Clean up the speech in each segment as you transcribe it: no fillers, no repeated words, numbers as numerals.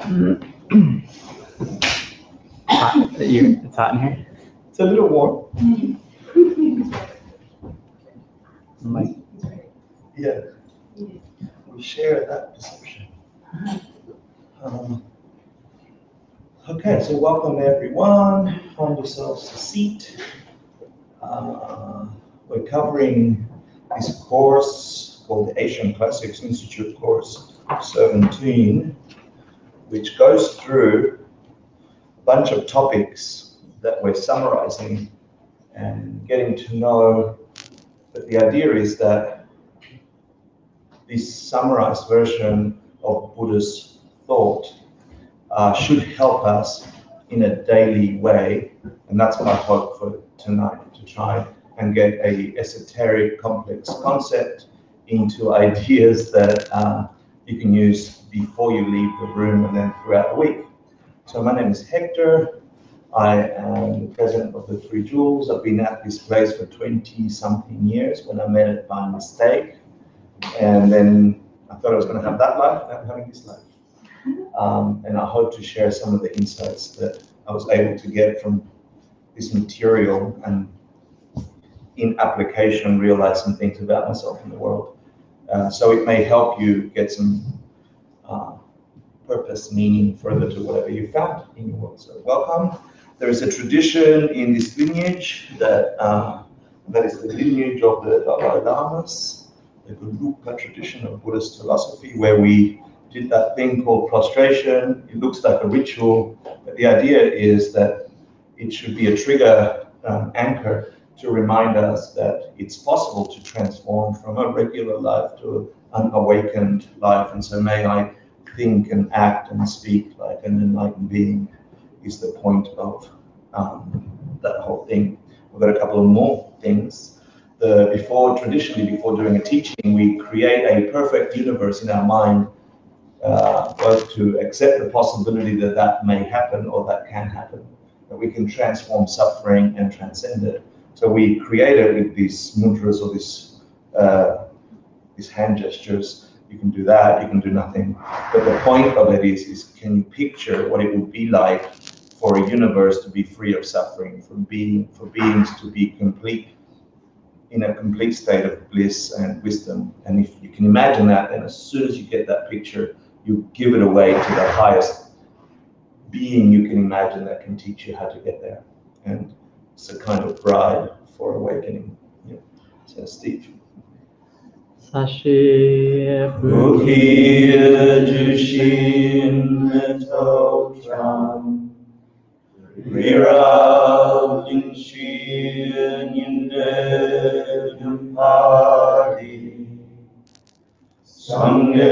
It's hot in here? It's a little warm. Yeah, we share that perception. Okay, so welcome everyone. Find yourselves a seat. We're covering this course called the Asian Classics Institute Course 17, which goes through a bunch of topics that we're summarizing and getting to know. But the idea is that this summarized version of Buddha's thought should help us in a daily way, and that's my hope for tonight, to try and get a esoteric, complex concept into ideas that you can use before you leave the room and then throughout the week. So my name is Hector. I am the president of the Three Jewels. I've been at this place for 20-something years when I met it by mistake. And then I thought I was going to have that life, and I'm having this life. And I hope to share some of the insights that I was able to get from this material and in application realize some things about myself in the world. So it may help you get some purpose, meaning further to whatever you found in your world. So welcome. There is a tradition in this lineage that is the lineage of the Dalai Lamas, the Gelugpa tradition of Buddhist philosophy, where we did that thing called prostration. It looks like a ritual, but the idea is that it should be a trigger anchor to remind us that it's possible to transform from a regular life to an awakened life. And so may I think and act and speak like an enlightened being is the point of that whole thing. We've got a couple of more things. Traditionally, before doing a teaching, we create a perfect universe in our mind, both to accept the possibility that that may happen or that can happen, that we can transform suffering and transcend it. So we created with these mudras or these hand gestures. You can do that, you can do nothing. But the point of it is can you picture what it would be like for a universe to be free of suffering, for beings to be complete, in a complete state of bliss and wisdom. And if you can imagine that, then as soon as you get that picture, you give it away to the highest being you can imagine that can teach you how to get there. And it's a kind of bride for awakening. Yeah. So Steve. Sashi Bukia Jushin Metotram Vira Linshin Yinde Party Sange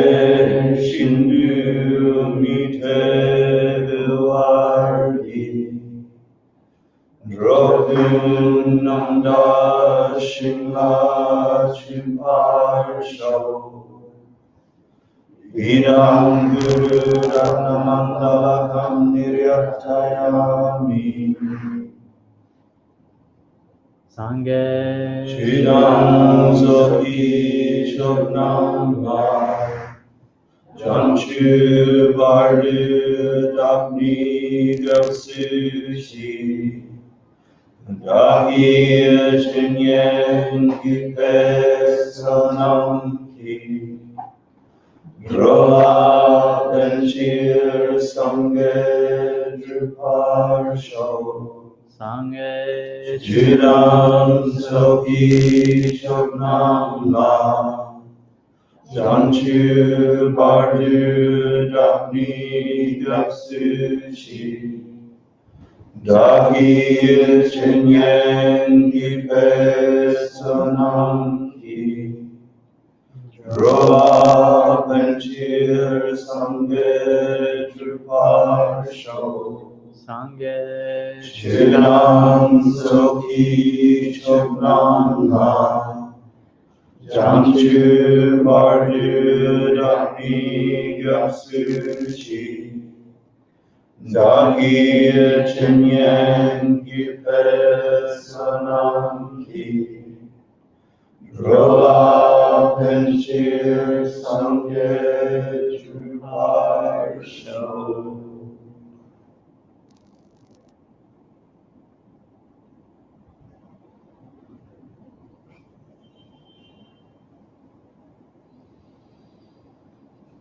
Shindu Mite Vardi Drovun Namda Shimla Chimparsho Vidam Guru Ratnamandalakam Niryatayami Sange Shridam Zohi Shognam Va Janchu Bardu Dapni Gapsushi Dahi Chinyen Kipesanam Ki Drola Benchir Sange Druparsho Sange Jidam Sohi Shognam La Janchu Bardu Dapni Gapsuchi Dahi Chinyen Kipesanam Ki Drola Benchir Sange Druparsho Sange Shridam Sohi Shognam La Janchu Bardu Dapni Gapsuchi Dahi Chinyen Kipesanam Ki Drola Benchir Sange Druparsho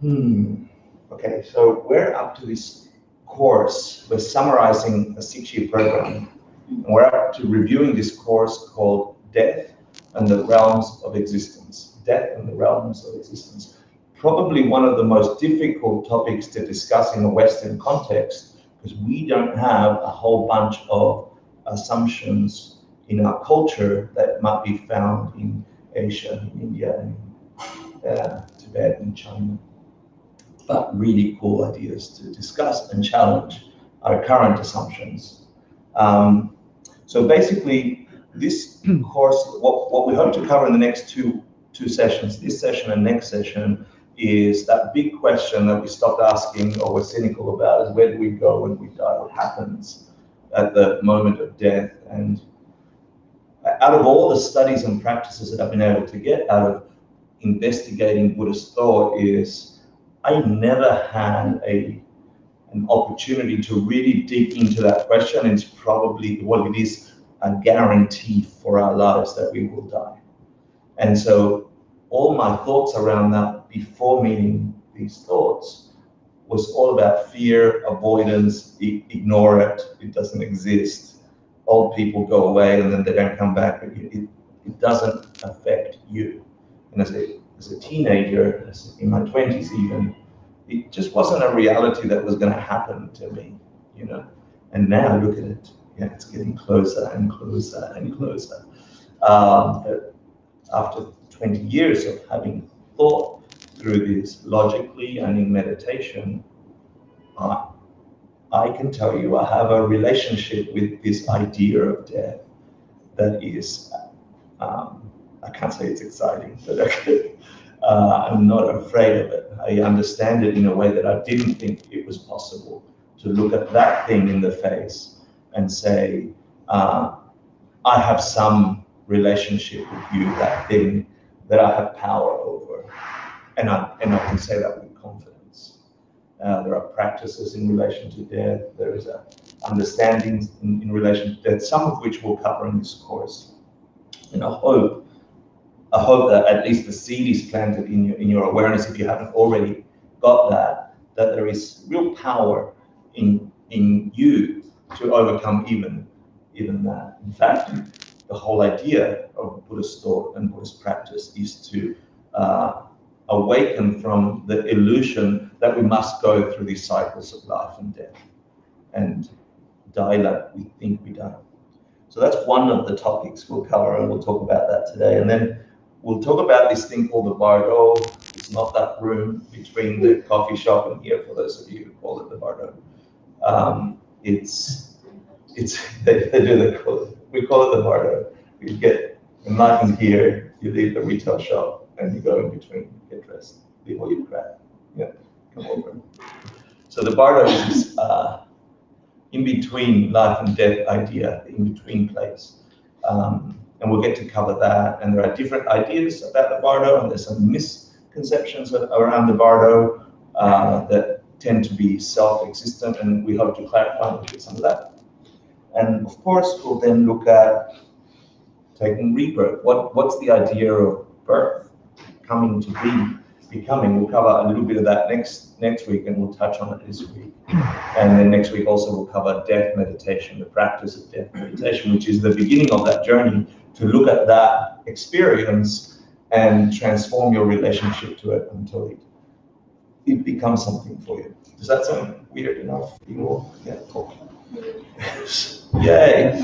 Okay, so we're up to this course. We're summarizing a 6-year program. And we're up to reviewing this course called Death and the Realms of Existence. Death and the Realms of Existence. Probably one of the most difficult topics to discuss in a Western context, because we don't have a whole bunch of assumptions in our culture that might be found in Asia, in India, and Tibet and China. But really cool ideas to discuss and challenge our current assumptions. So basically, this course, what we hope to cover in the next two sessions, this session and next session, is that big question that we stopped asking or we're cynical about, is where do we go when we die? What happens at the moment of death? And out of all the studies and practices that I've been able to get out of investigating Buddhist thought, is I never had an opportunity to really dig into that question. It's probably what it is, a guarantee for our lives that we will die. And so all my thoughts around that before meeting these thoughts was all about fear, avoidance, ignore it, it doesn't exist. Old people go away and then they don't come back. It doesn't affect you. And as a teenager, in my 20s even, it just wasn't a reality that was going to happen to me, you know. And now look at it, yeah, it's getting closer and closer and closer. But after 20 years of having thought through this logically and in meditation, I can tell you I have a relationship with this idea of death that is, I can't say it's exciting, but I'm not afraid of it. I understand it in a way that I didn't think it was possible to look at that thing in the face and say, I have some relationship with you, that thing that I have power over. And I can say that with confidence. There are practices in relation to death. There is understandings in relation to death, some of which we'll cover in this course. And I hope that at least the seed is planted in your awareness, if you haven't already got that there is real power in you to overcome even that. In fact, the whole idea of Buddhist thought and Buddhist practice is to awaken from the illusion that we must go through these cycles of life and death and die like we think we die. So that's one of the topics we'll cover, and we'll talk about that today. And then we'll talk about this thing called the Bardo. It's not that room between the coffee shop and here, for those of you who call it the Bardo. We call it the Bardo. You get enlightened here, you leave the retail shop, and you go in between, get dressed before you crack. Yeah, come over. So the Bardo is this in between life and death idea, the in between place. And we'll get to cover that. And there are different ideas about the Bardo, and there's some misconceptions around the Bardo that tend to be self-existent, and we hope to clarify and get some of that. And of course, we'll then look at taking rebirth. What's the idea of birth, coming to be, becoming? We'll cover a little bit of that next week, and we'll touch on it this week. And then next week also we'll cover death meditation, the practice of death meditation, which is the beginning of that journey to look at that experience and transform your relationship to it until it becomes something for you. Does that sound weird enough for you all? Yeah, cool. Yay.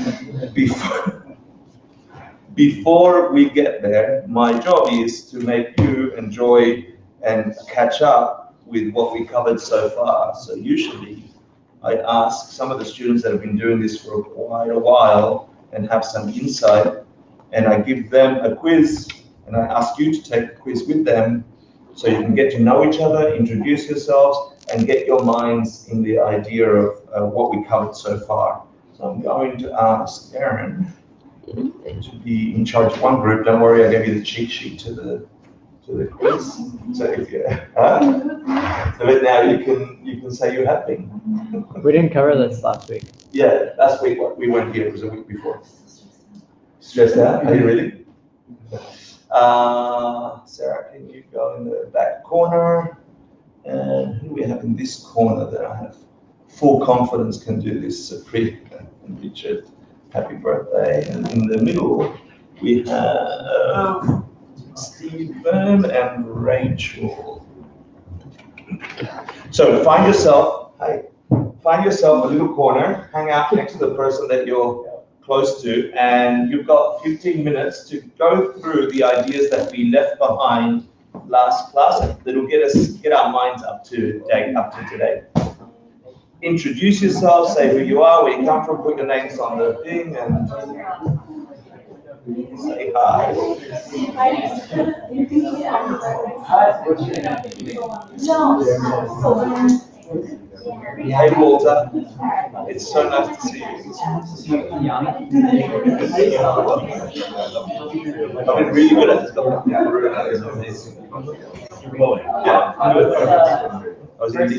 Before we get there, my job is to make you enjoy and catch up with what we covered so far. So usually I ask some of the students that have been doing this for quite a while and have some insight, and I give them a quiz, and I ask you to take the quiz with them so you can get to know each other, introduce yourselves, and get your minds in the idea of what we covered so far. So I'm going to ask Aaron to be in charge of one group. Don't worry, I gave you the cheat sheet to the quiz. So if you, so now you can say you have been. We didn't cover this last week. Yeah, last week we weren't here. It was a week before. Stressed out? Are you ready? Sarah, can you go in the back corner? do we have in this corner that I have full confidence can do this? Sapri and Richard, happy birthday. And in the middle, we have Stephen and Rachel. So find yourself a little corner, hang out next to the person that you're close to, and you've got 15 minutes to go through the ideas that we left behind last class that'll get our minds up to today. Introduce yourself, say who you are, where you come from, put your names on the thing, and say hi. Hey Walter, it's so nice to see you. I've been really good at this stuff. Yeah, I was in the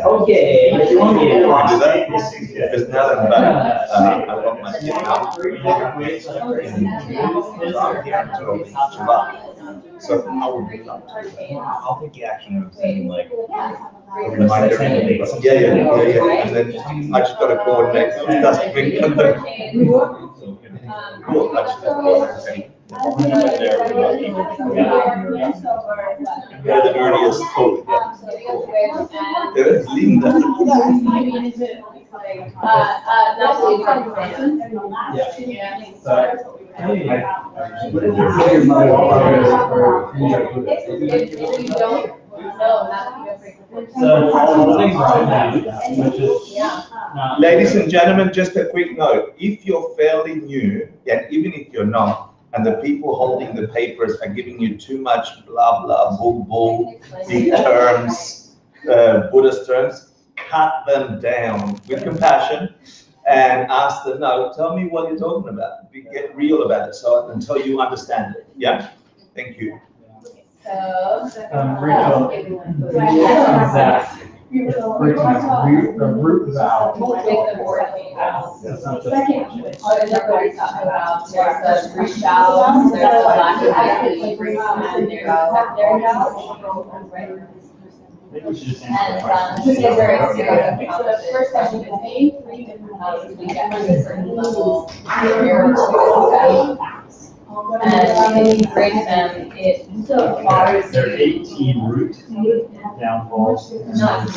Okay. Because now that I'm back, I've got my kid now. So I would be up to it. I'll take the action of saying like Reminder. Yeah. And then I just got to coordinate. That's big. Cool. I just got to coordinate. They're the earliest code. They're Linda. Ladies and gentlemen, just a quick note. If you're fairly new, and even if you're not, and the people holding the papers are giving you too much blah, blah, bull, big terms, Buddhist terms, cut them down with compassion and ask them, no, tell me what you're talking about. Get real about it until you understand it. Yeah? Thank you. Rachel, the root vowel. There's the root vowel, there's the lack of equilibrium, and there's the secondary vowel. And so the first question is we get to a certain level here, and when you break them, it bars there are 18 root downfalls. not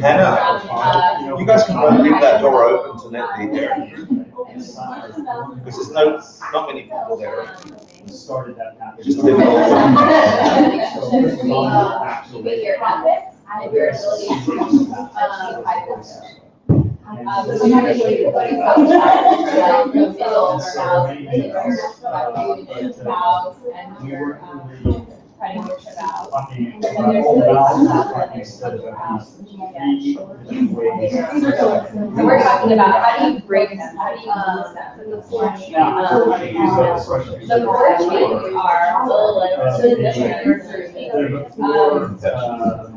Hannah, you guys can leave that door open to let the air through. Because there's not many people there. Started that pattern. Just leave it open. with your ethics and your ability to so you have to show you what is outside, like the middle vows and your pregnancy vows. And then there's so we're talking about how do you break them? How do you use them? The four chains are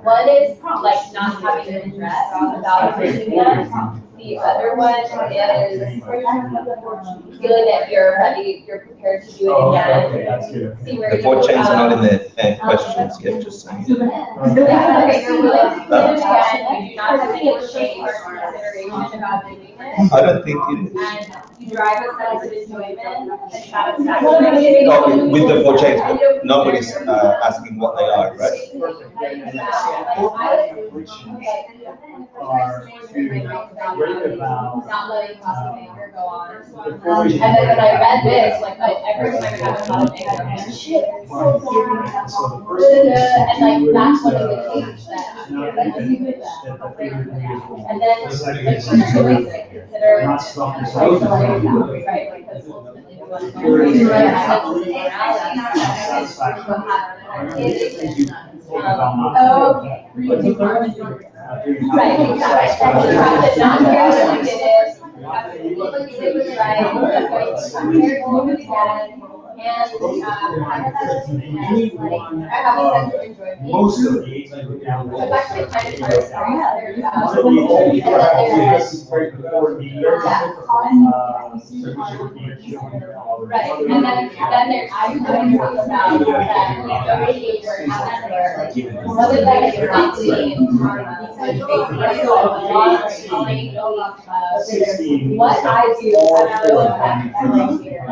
one is like not having an address without breaking them. The other one is feeling that you're ready, you're prepared to do it again. See where The four chains are not in the questions yet, just saying. Okay, so you like to do it again, you do not have any shame or consideration about doing it. I don't think it is. And you drive a sense of enjoyment and satisfaction. No, with the four chains, but nobody's asking what they are, right? Break the vow. Not letting thoughts of anger go on. And then when I read this, like every time I have a thought of anger, I'm like, shit, it's so bad. And like that's one of the things that I'm doing with that. And then like consider right? Because ultimately what Oh, okay. Right, exactly. You have to not hear what you did. You have to believe what you did was right. You have to compare it with again. And I have that experience, like, I have a sense of enjoyment. Most of the eight that were down. It's actually kind of hard to carry out. Right, and then there's actually about that radiator out there. Whether that is not seen, what I do, I feel like here. I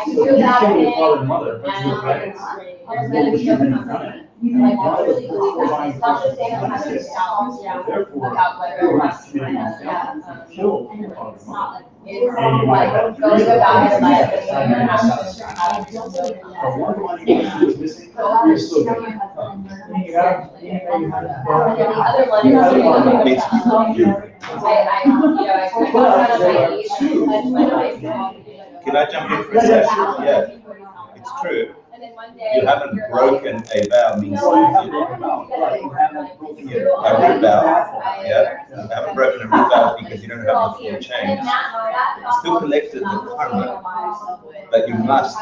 can do that and there's gonna be different. Like, I really believe that. It's not the same as having sound about whether or not it's not like, it's like going about your life and you're not other one is Can I jump in for a second? Yeah, it's true. You haven't broken a vow means a root vow. Yeah, you haven't broken a root vow because you don't have the full change. It's still collected the karma that you must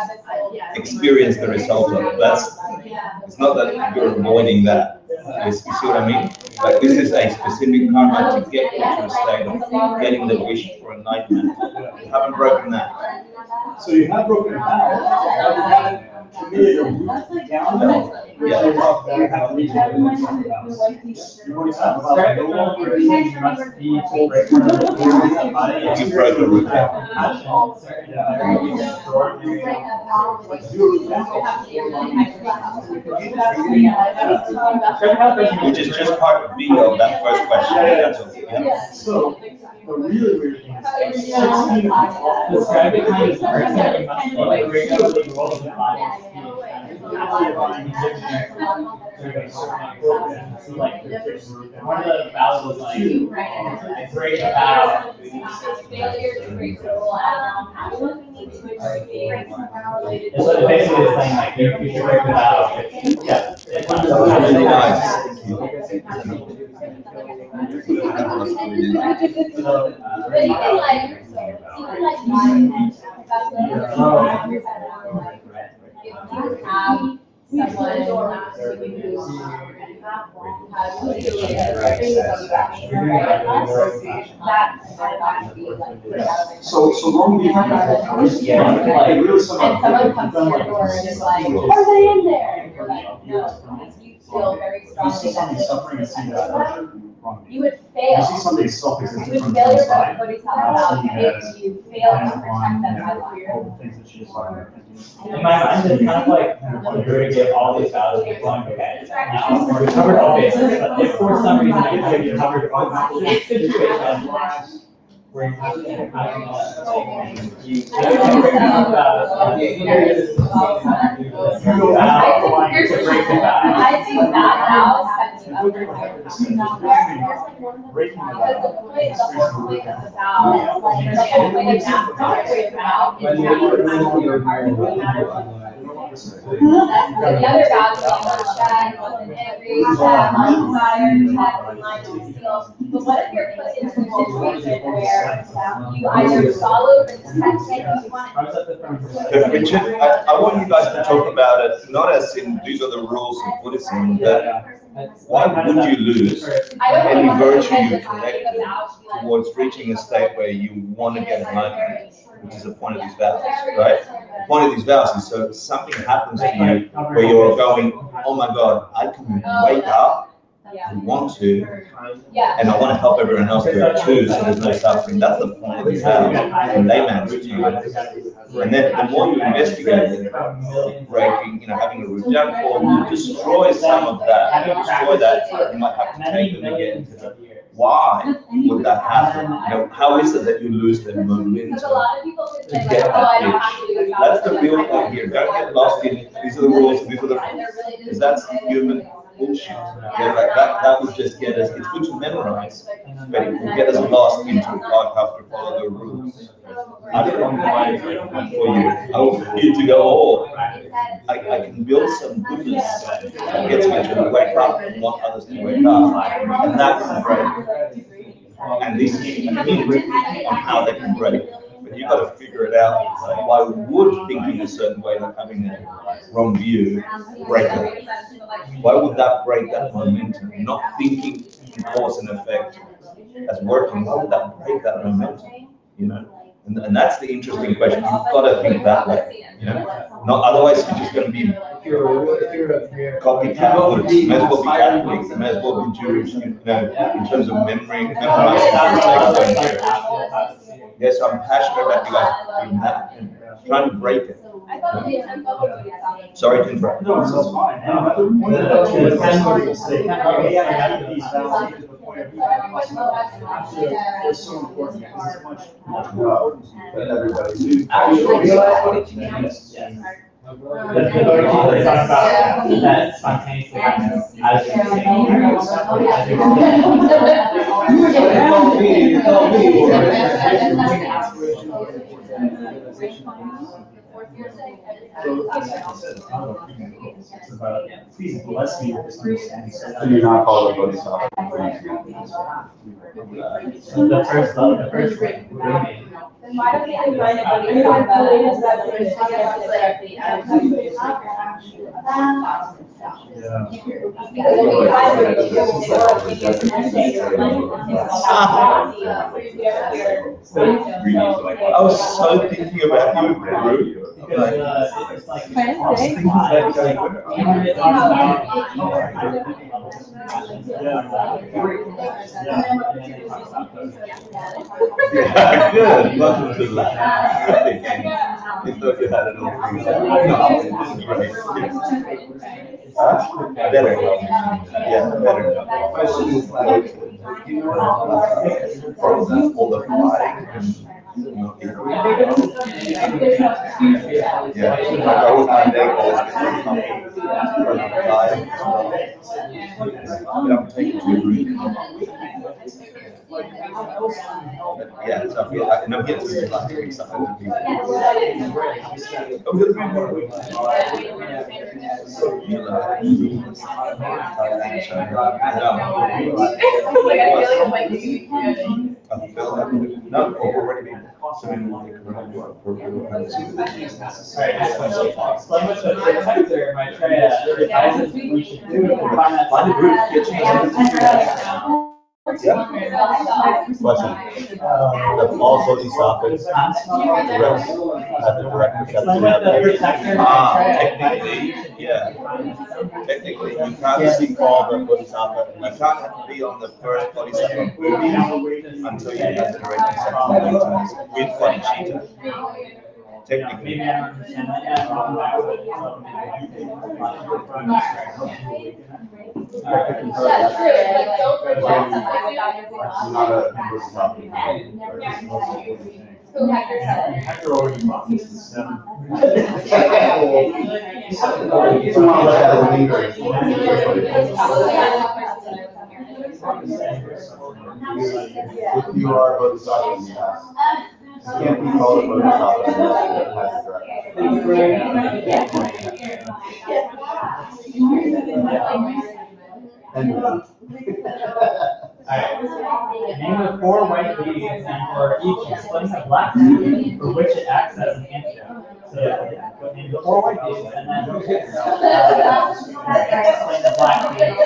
experience the result of. It's not that you're avoiding that. You see what I mean? Like, this is a specific karma to get into a state of getting the wish for enlightenment. You haven't broken that. So you have broken a vow. Committed a root down. Yeah. You've already talked about no longer you must be to break one of the You broke a root vow. Which is just part B of that first question. That's all. Yeah. So, the really weird thing is, 16 describe the kind of person you must be like regularly rolling the body. One of the vows was like, I break a vow. And so basically it's saying like, you should break the vow. Yeah. Really nice. So long behind that, like really And someone comes to your door and is like, are they in there? And you're like, no, you feel very strongly that suffering and see that. you would You fail. see somebody You self-existent would from fail the your inside. Bodhisattva if you fail to protect them by All fear. the things that she's like. In my mind, it's kind of like you're to give all these vows and going, okay, now we're covered all bases, but if for some reason I feel you covered all bases, situation where you have to kind of you to break the vow. I think that vow sets you up for failure. Because the whole point of the vow is like, the whole point of that vow is to your heart, no matter what. The other vows are like every check, but what if you're put into a situation where you either follow the text that you want? But Richard, I want you guys to talk about it, not as in these are the rules of Buddhism, but why would you lose any virtue you collected towards reaching a state where you want to get enlightenment, which is the point of these vows, right? The point of these vows is so something happens to you where you're going, oh my God, I can wake up, I want to, and I want to help everyone else do it too, so there's no suffering. That's the point of these vows in layman's terms. And then the more you investigate it, breaking, having a root down, or you destroy some of that, you destroy that, you might have to take them again. Why would that happen? How is it that you lose the momentum to get that itch? That's the real thing here. Don't get lost in these are the rules, these are the rules. Because that's human bullshit. That would just get us, it's good to memorize, but it will get us lost into, I have to follow the rules. unqualified for you. I want you to go, oh, I can build some goodness that gets me to wake up and want others to wake up. And that's great. And this is a hint on how they can break. But you've got to figure it out. Like, why would thinking a certain way, like having a wrong view, break it? Why would that break that momentum? Not thinking cause and effect as working, why would that break that momentum? You know? And that's the interesting question. You've got to think that way. You know? Not otherwise you're just going to be copycat Buddhist. You may as well be Catholic, you may as well be Jewish, you know, in terms of memorizing. Yes, I'm passionate about you guys doing that and trying to break it. Sorry to interrupt. No, it's fine. It's so important. It's much more important than everybody. That spontaneously happens as you're Please bless me with this understanding. So you're not called a Bodhisattva. the first level, the first rooming. Then why don't we invite everybody to talk about that we're talking about directly as I was so thinking about you, Guru. It's like, Yeah, good. Welcome to the you thought you had it all figured out. No, right. Better. Yeah, better. All the fighting and yeah, I was my day I'm taking too yeah, so I feel like, and I'm getting to like something to people. I feel like no, already been explain what the Hector might try to advise us we should do if we find that find a group, get changed. Yeah. Question. All Bodhisattvas have the direct perception Technically, yeah. Technically, you can't see all the Bodhisattva. You can't be on the first Bodhisattva movie until you have the direct perception with bodhicitta. Technically. Maybe I don't understand that yet. Not a Bodhisattva. Hector already bought this system. If you are a Bodhisattva, yes. You can't be called a Bodhisattva unless Name the 4 white beads and for each explain the black bead for which it acts as an antidote. So name the 4 white beads and then explain the black bead.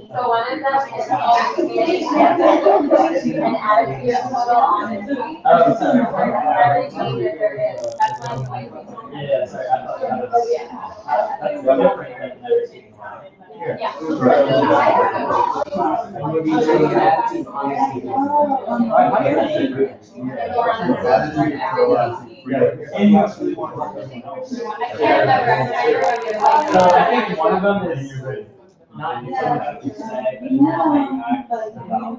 So one of them is all community and attitude of total honesty. Every team that there is, that's one of the ways. Yeah, sorry, I thought that was that's different than never seen. So I think one of them is not what you say, but how you act about.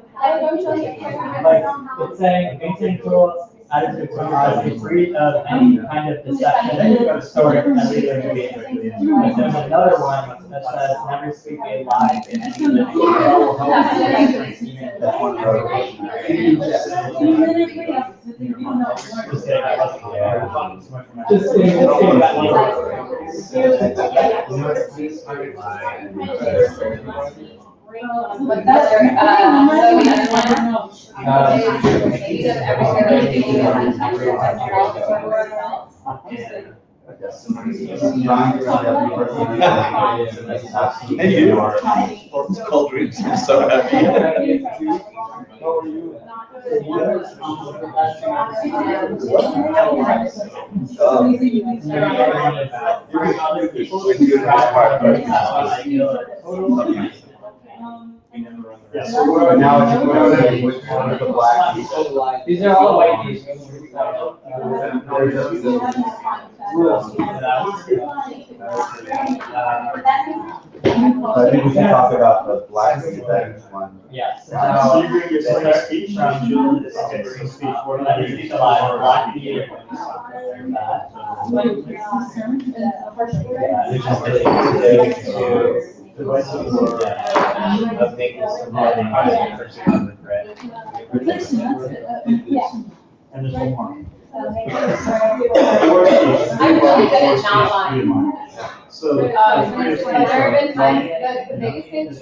Like it's saying maintain total out of free of any kind of deception, stored at least in the beginning. And there's another one that says, never speak a lie in any living will. That's one of those. Just kidding, I wasn't there. Just saying that one. What's that? The And you are. It's cold drinks. I'm so happy. Now it's which one of the black people. These are all white people. I think we should talk about the black event one. Yes. So you're gonna give like a speech? From Speech. Of making somebody And there's one more. I'm really good at not lying. So. There have been times that the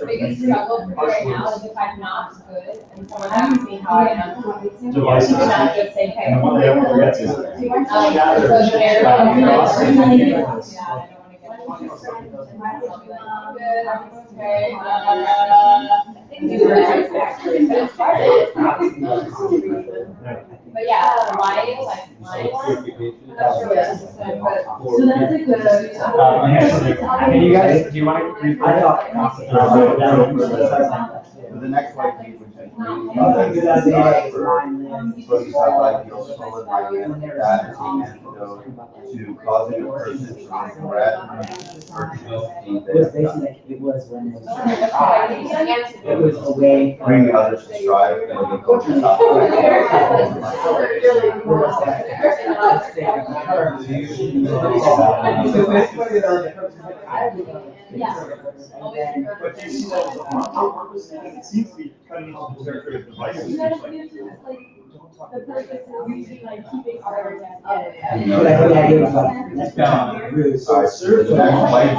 biggest struggle for me right now is if I'm not good and someone asks me how I am. Devices. And I'll just say, hey. And one they don't forget to. So there, I'll be like, yeah, I don't want to get but yeah, lying, like lying. So that's a good. And you guys, do you want to read? So the next white people should be supposed to have like your soul and like that is the antidote to causing a person to regret or to It was when it was away. bring others to strive and be focused on. But you see that as a harmful purpose, and it seems to be cutting into the therapeutic devices. The purpose is usually like keeping our. So the next white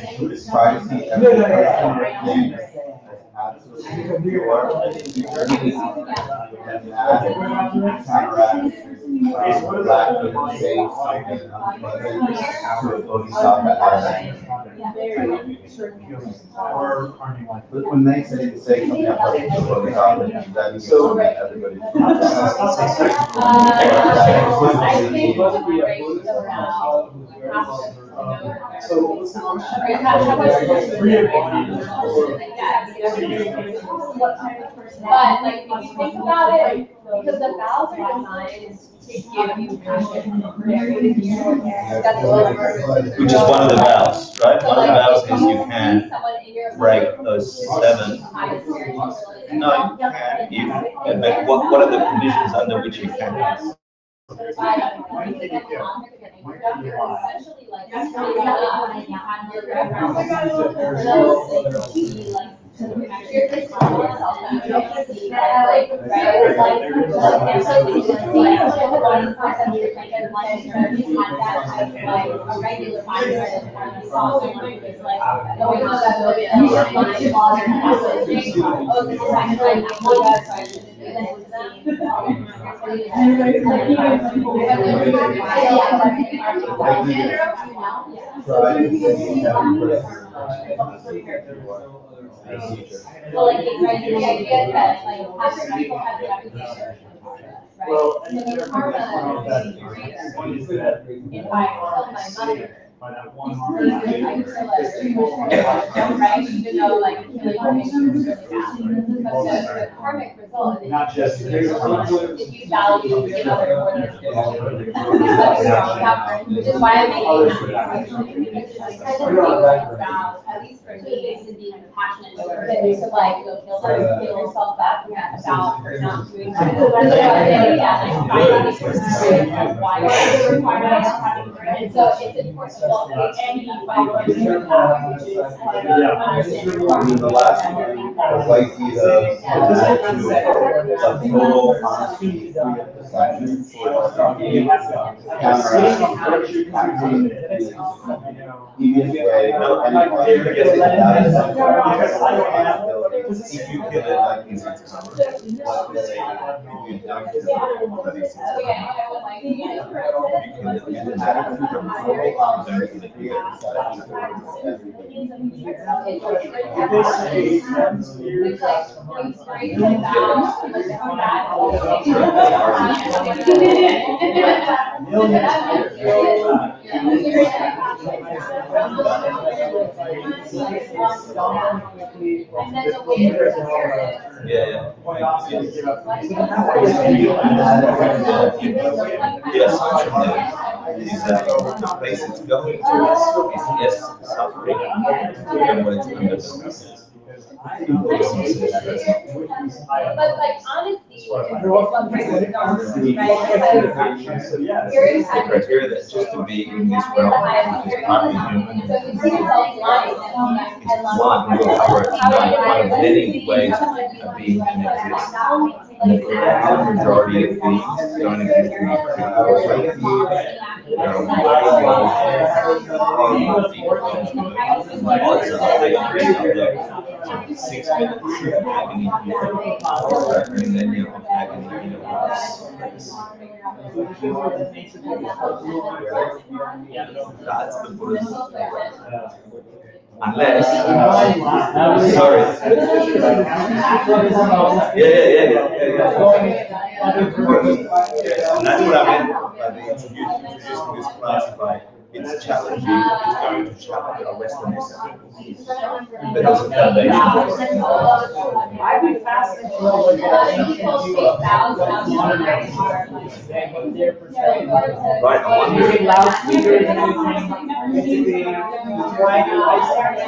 people is try to see every person thing as absolutely pure, and that counteracts black people saying something unpleasant to a bodhisattva aspect. Or harming like. But when they say something unpleasant to a bodhisattva, that means that everybody. So what's the question? But like, if you think about it, because the vows are designed to give you passion. That's what Which is one of the vows, right? One of the vows is you can break those 7. No, you can. But what are the conditions under which you can? Well, like, the idea that, like, half the people have the reputation, right? Well, And then the karma is greater. one is that. If I killed my mother, by that one. Right, even though like killing things is really bad. But the karmic result is Not just. if you value the other more than which is why I make about, at least for me, is to be compassionate towards it, to like go kill yourself up about not doing that. And so it's important to any fight. I mean, the last one was like the total honesty session for counteracting easiest way anyone gets it out of responsibility. If you give it like these examples, what they you don't give an attitude of total honesty to create a session for the place it's going to is yes, suffering, and what it's going to do. But like honesty is what brings it down, right? The criteria that just to be in this realm is partly human. It's one will cover one of many ways of being can exist. And the majority of beings don't exist in this particular way. There are many odds are they agree on the 6 minutes of agony here, and then you know, agony universe. That's the Buddhism. Unless, sorry. Yeah. And that's what I meant by the introducing this class by it's challenging, it's going to challenge our Westerness. But there's a foundation for it. I'd be fascinated to know what the ancient view of monitoring what their perspective is. Right, I wonder. Using loudspeakers and everything, basically trying to isolate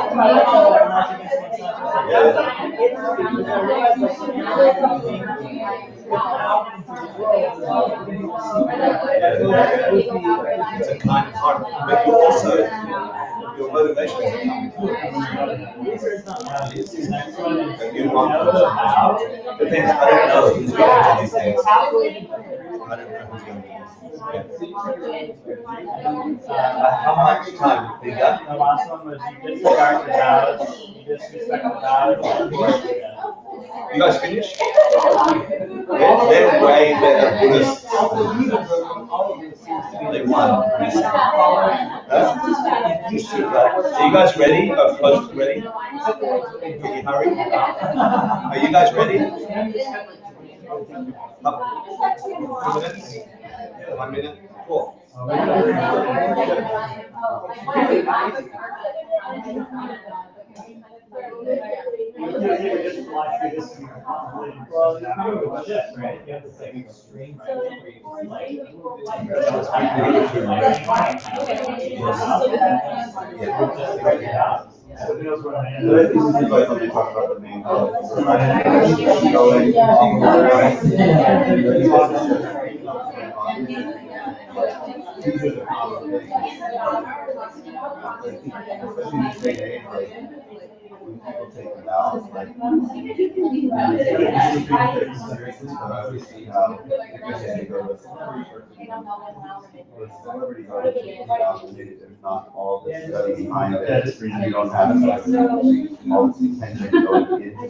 It's a kind of heart, but also your motivation is a kind of you want to depends. I don't know who's going to do these things. I don't know who's going to do this. How much time do you think? The last one was you disregard the vows, you disrespect the vows. You guys finished? They're way better Buddhists. They won. Huh? Are you guys ready? Or close to ready? Can you hurry? Are you guys ready? 2 minutes? 1 minute? 4. Well, you know the shift, right? You have this like extreme right where you People take them out, like, see how there's not all this study behind it. You don't have all this attention going into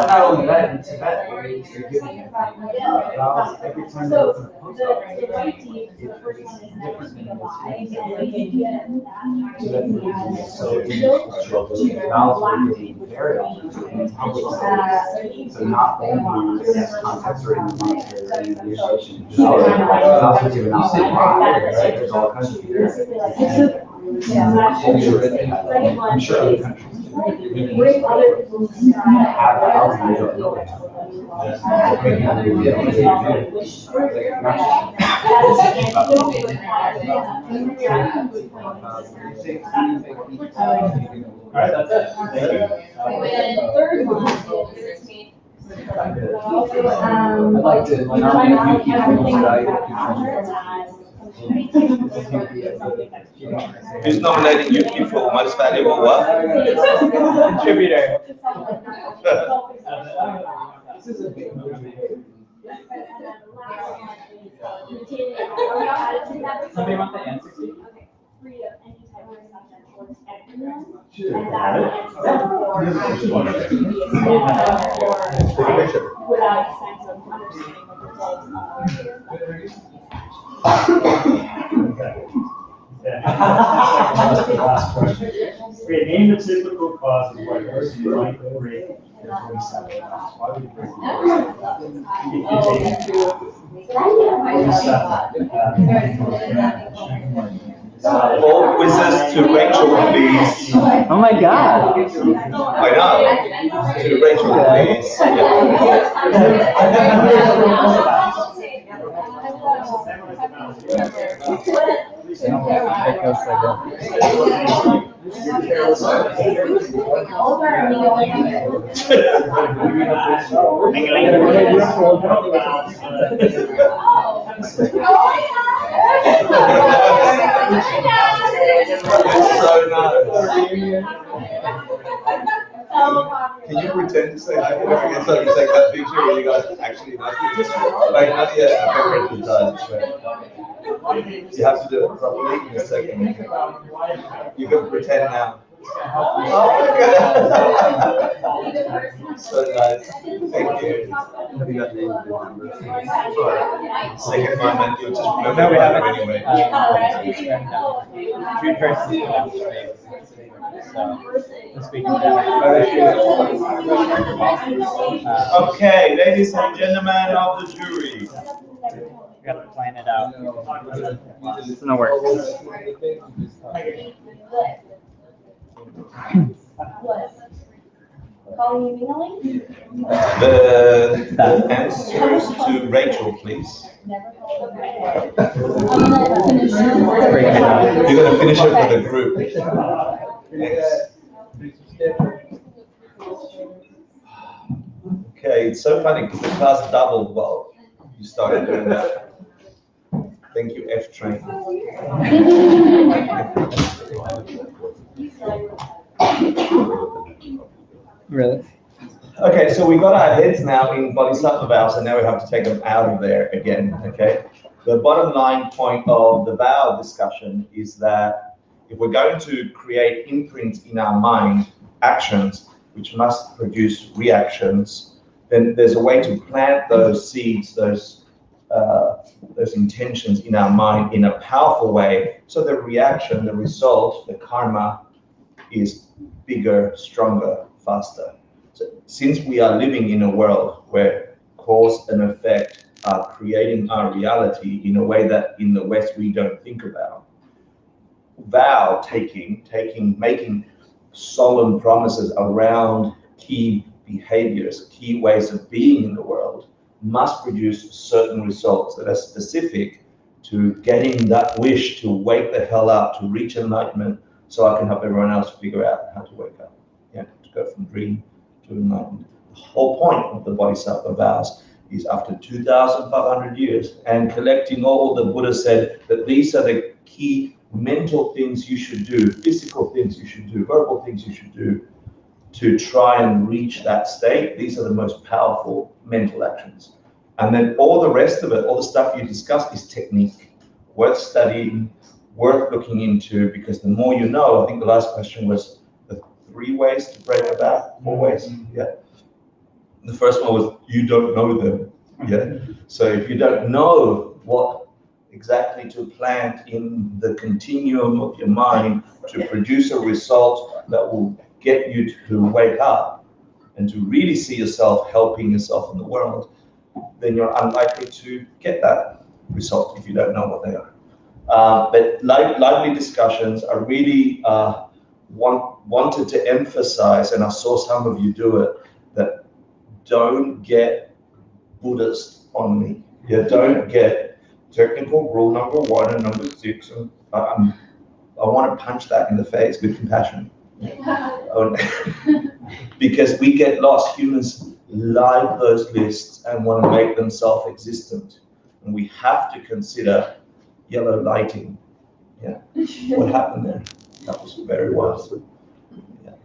not only that, in Tibet, they're giving it. Every time they open a So not only is concepts or initiation, but also given out there's all kinds of theories. I'm sure other countries have algorithms that know it. Alright, that's it. Thank you. Third one I'd like to nominate you Who's nominating Yuki for most valuable what? Contributor. Somebody want the answer? free of any type of assumption towards everyone. Without a sense of understanding what the results Okay, name the typical cause of what hurts you like the break. All quizzes to Rachel, please. Oh my god. Why not? To Rachel, please. So nice. Can you pretend to say hi to her again so I can take that picture where you guys actually like it? Like, not yet. You have to do it properly in a second. You can pretend now. Oh my god! So nice. Thank you. Have you got names? Second one, and you just remember No, we haven't. anyway. Three persons. Okay, ladies and gentlemen of the jury. We gotta plan it out. It's in the works. Calling you Emily? The answers to Rachel, please. You're going to finish it for the group. Thanks. Okay, it's so funny because the class doubled while you started doing that. Thank you, F Train. Really? Okay, so we got our heads now in bodhisattva vows, and now we have to take them out of there again, okay? The bottom line point of the vow discussion is that if we're going to create imprints in our mind, actions, which must produce reactions, then there's a way to plant those seeds, those intentions in our mind in a powerful way, so the reaction, the result, the karma is bigger, stronger, faster. So since we are living in a world where cause and effect are creating our reality in a way that in the West we don't think about, vow making solemn promises around key behaviors, key ways of being in the world, must produce certain results that are specific to getting that wish to wake the hell up, to reach enlightenment, so I can help everyone else figure out how to wake up, to go from dream to enlightenment. The whole point of the Bodhisattva vows is after 2,500 years and collecting all the Buddha said that these are the key mental things you should do, physical things you should do, verbal things you should do to try and reach that state. These are the most powerful mental actions. And then all the rest of it, all the stuff you discussed is technique, worth studying, worth looking into, because the more you know, I think the last question was the 3 ways to break a vow, 4 ways, yeah. The first one was you don't know them, yeah. So if you don't know what exactly to plant in the continuum of your mind to produce a result that will get you to wake up and to really see yourself helping yourself in the world, then you're unlikely to get that result if you don't know what they are. But lively discussions, I really wanted to emphasize, and I saw some of you do it, that don't get Buddhist on me. Yeah, don't get technical rule number 1 and number 6. And I want to punch that in the face with compassion. Because we get lost. Humans like those lists and want to make them self-existent. And we have to consider yellow lighting. Yeah. What happened there? That was very wise. Yeah.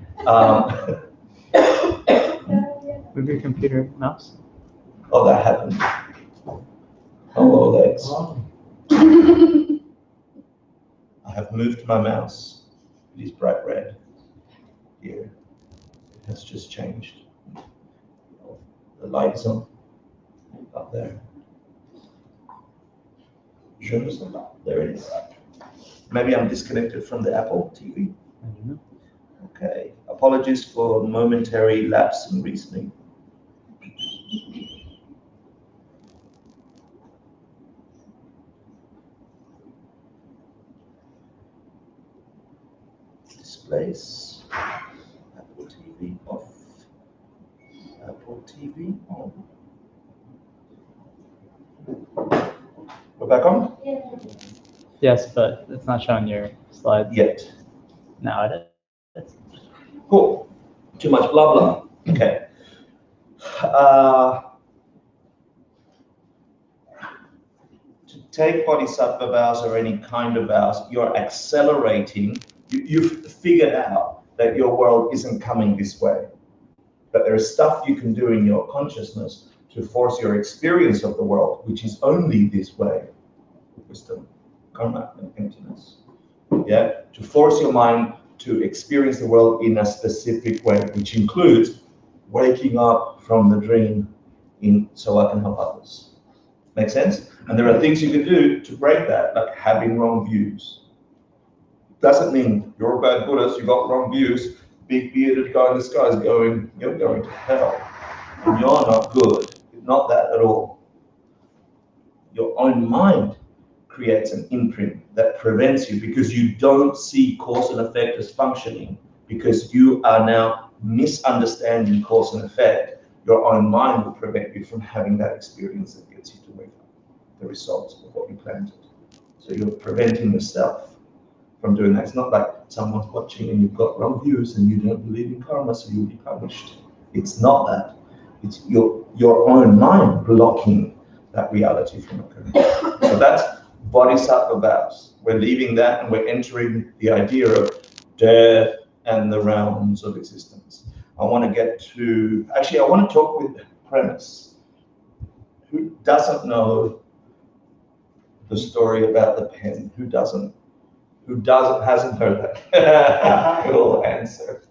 Move your computer mouse. Oh, that happened. Hello, legs. I have moved my mouse. It is bright red. Here. It has just changed. The light's on up there. There it is. Maybe I'm disconnected from the Apple TV. Okay. Apologies for momentary lapse in reasoning. Displays. Apple TV off. Apple TV on. We're back on? Yes, but it's not showing your slides yet. Now it is. Cool. Too much blah blah. Okay. To take bodhisattva vows or any kind of vows, you're accelerating. You've figured out that your world isn't coming this way. But there is stuff you can do in your consciousness to force your experience of the world, which is only this way. Wisdom, karma, and emptiness. Yeah, to force your mind to experience the world in a specific way, which includes waking up from the dream so I can help others. Make sense? And there are things you can do to break that, like having wrong views. Doesn't mean you're a bad Buddhist, you got wrong views. Big bearded guy in the sky is going, you're going to hell. And you're not good. Not that at all. Your own mind creates an imprint that prevents you because you don't see cause and effect as functioning, because you are now misunderstanding cause and effect. Your own mind will prevent you from having that experience that gets you to wake up, the results of what you planted. So you're preventing yourself from doing that. It's not like someone's watching and you've got wrong views and you don't believe in karma, so you'll be punished. It's not that. It's your own mind blocking that reality from occurring. So that's bodhisattva vows. We're leaving that and we're entering the idea of death and the realms of existence. I want to get to, actually I want to talk with premise. Who doesn't know the story about the pen? Who hasn't heard that? Cool answer.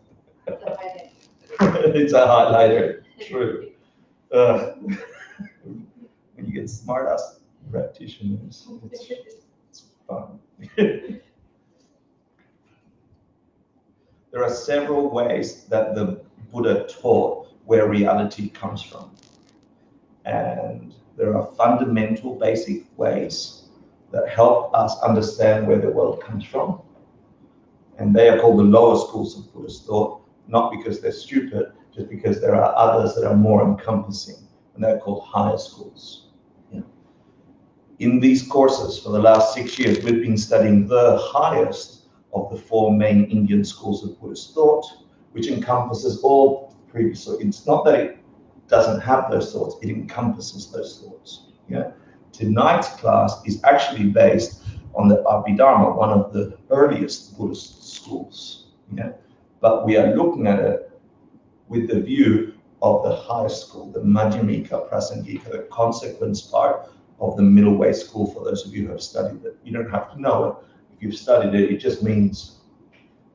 It's a highlighter, true. When you get smart-ass practitioners, it's fun. There are several ways that the Buddha taught where reality comes from. And there are fundamental, basic ways that help us understand where the world comes from. And they are called the lower schools of Buddhist thought, not because they're stupid, just because there are others that are more encompassing, and they're called higher schools. Yeah. In these courses, for the last 6 years, we've been studying the highest of the 4 main Indian schools of Buddhist thought, which encompasses all previous. So it's not that it doesn't have those thoughts, it encompasses those thoughts. Yeah. Tonight's class is actually based on the Abhidharma, one of the earliest Buddhist schools. Yeah. But we are looking at it with the view of the highest school, the Madhyamika Prasangika, the consequence part of the middle way school. For those of you who have studied it, you don't have to know it. If you've studied it, it just means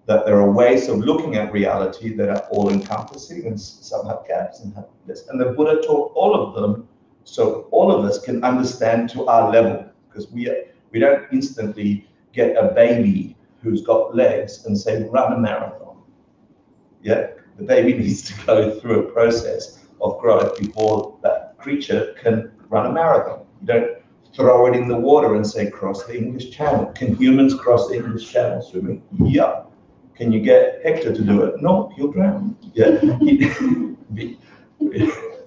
that there are ways of looking at reality that are all encompassing, and some have gaps and have this. And the Buddha taught all of them So all of us can understand to our level, because we don't instantly get a baby who's got legs and say, run a marathon. Yeah, the baby needs to go through a process of growth before that creature can run a marathon. You don't throw it in the water and say, cross the English Channel. Can humans cross the English Channel swimming? Yeah. Can you get Hector to do it? No, he'll drown. Yeah.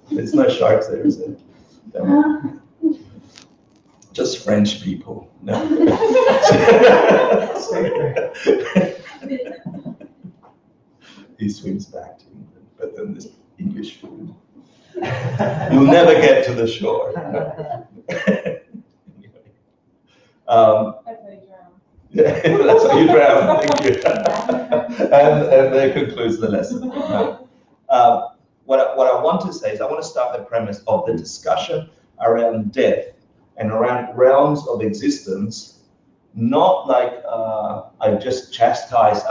There's no sharks there, is there? No. Just French people. No. He swims back to England, but then there's English food. You'll never get to the shore. Yeah, that's how you drown. Thank you. And that concludes the lesson. What I want to say is I want to start the premise of the discussion around death and around realms of existence, not like I just chastised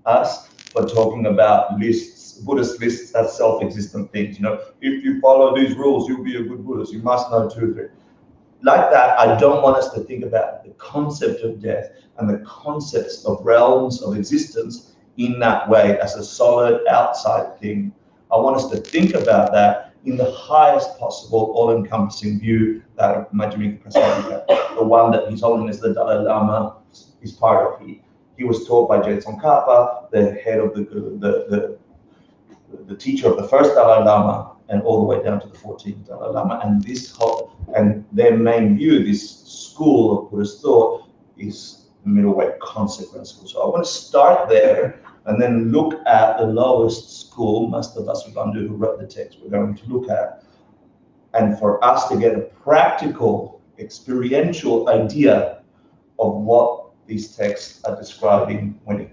us for talking about lists, Buddhist lists as self-existent things. You know, if you follow these rules, you'll be a good Buddhist. You must know 2 or 3. Like that, I don't want us to think about the concept of death and the concepts of realms of existence in that way as a solid outside thing. I want us to think about that in the highest possible all-encompassing view that of Majjhimika Prasangika, the one that His Holiness the Dalai Lama is part of. He was taught by Je Tsongkhapa, the head of the teacher of the first Dalai Lama, and all the way down to the 14th Dalai Lama. And their main view, this school of Buddhist thought, is the middle way consequence school. So I want to start there and then look at the lowest school, Master Vasubandhu, who wrote the text we're going to look at. And for us to get a practical, experiential idea of what these texts are describing when it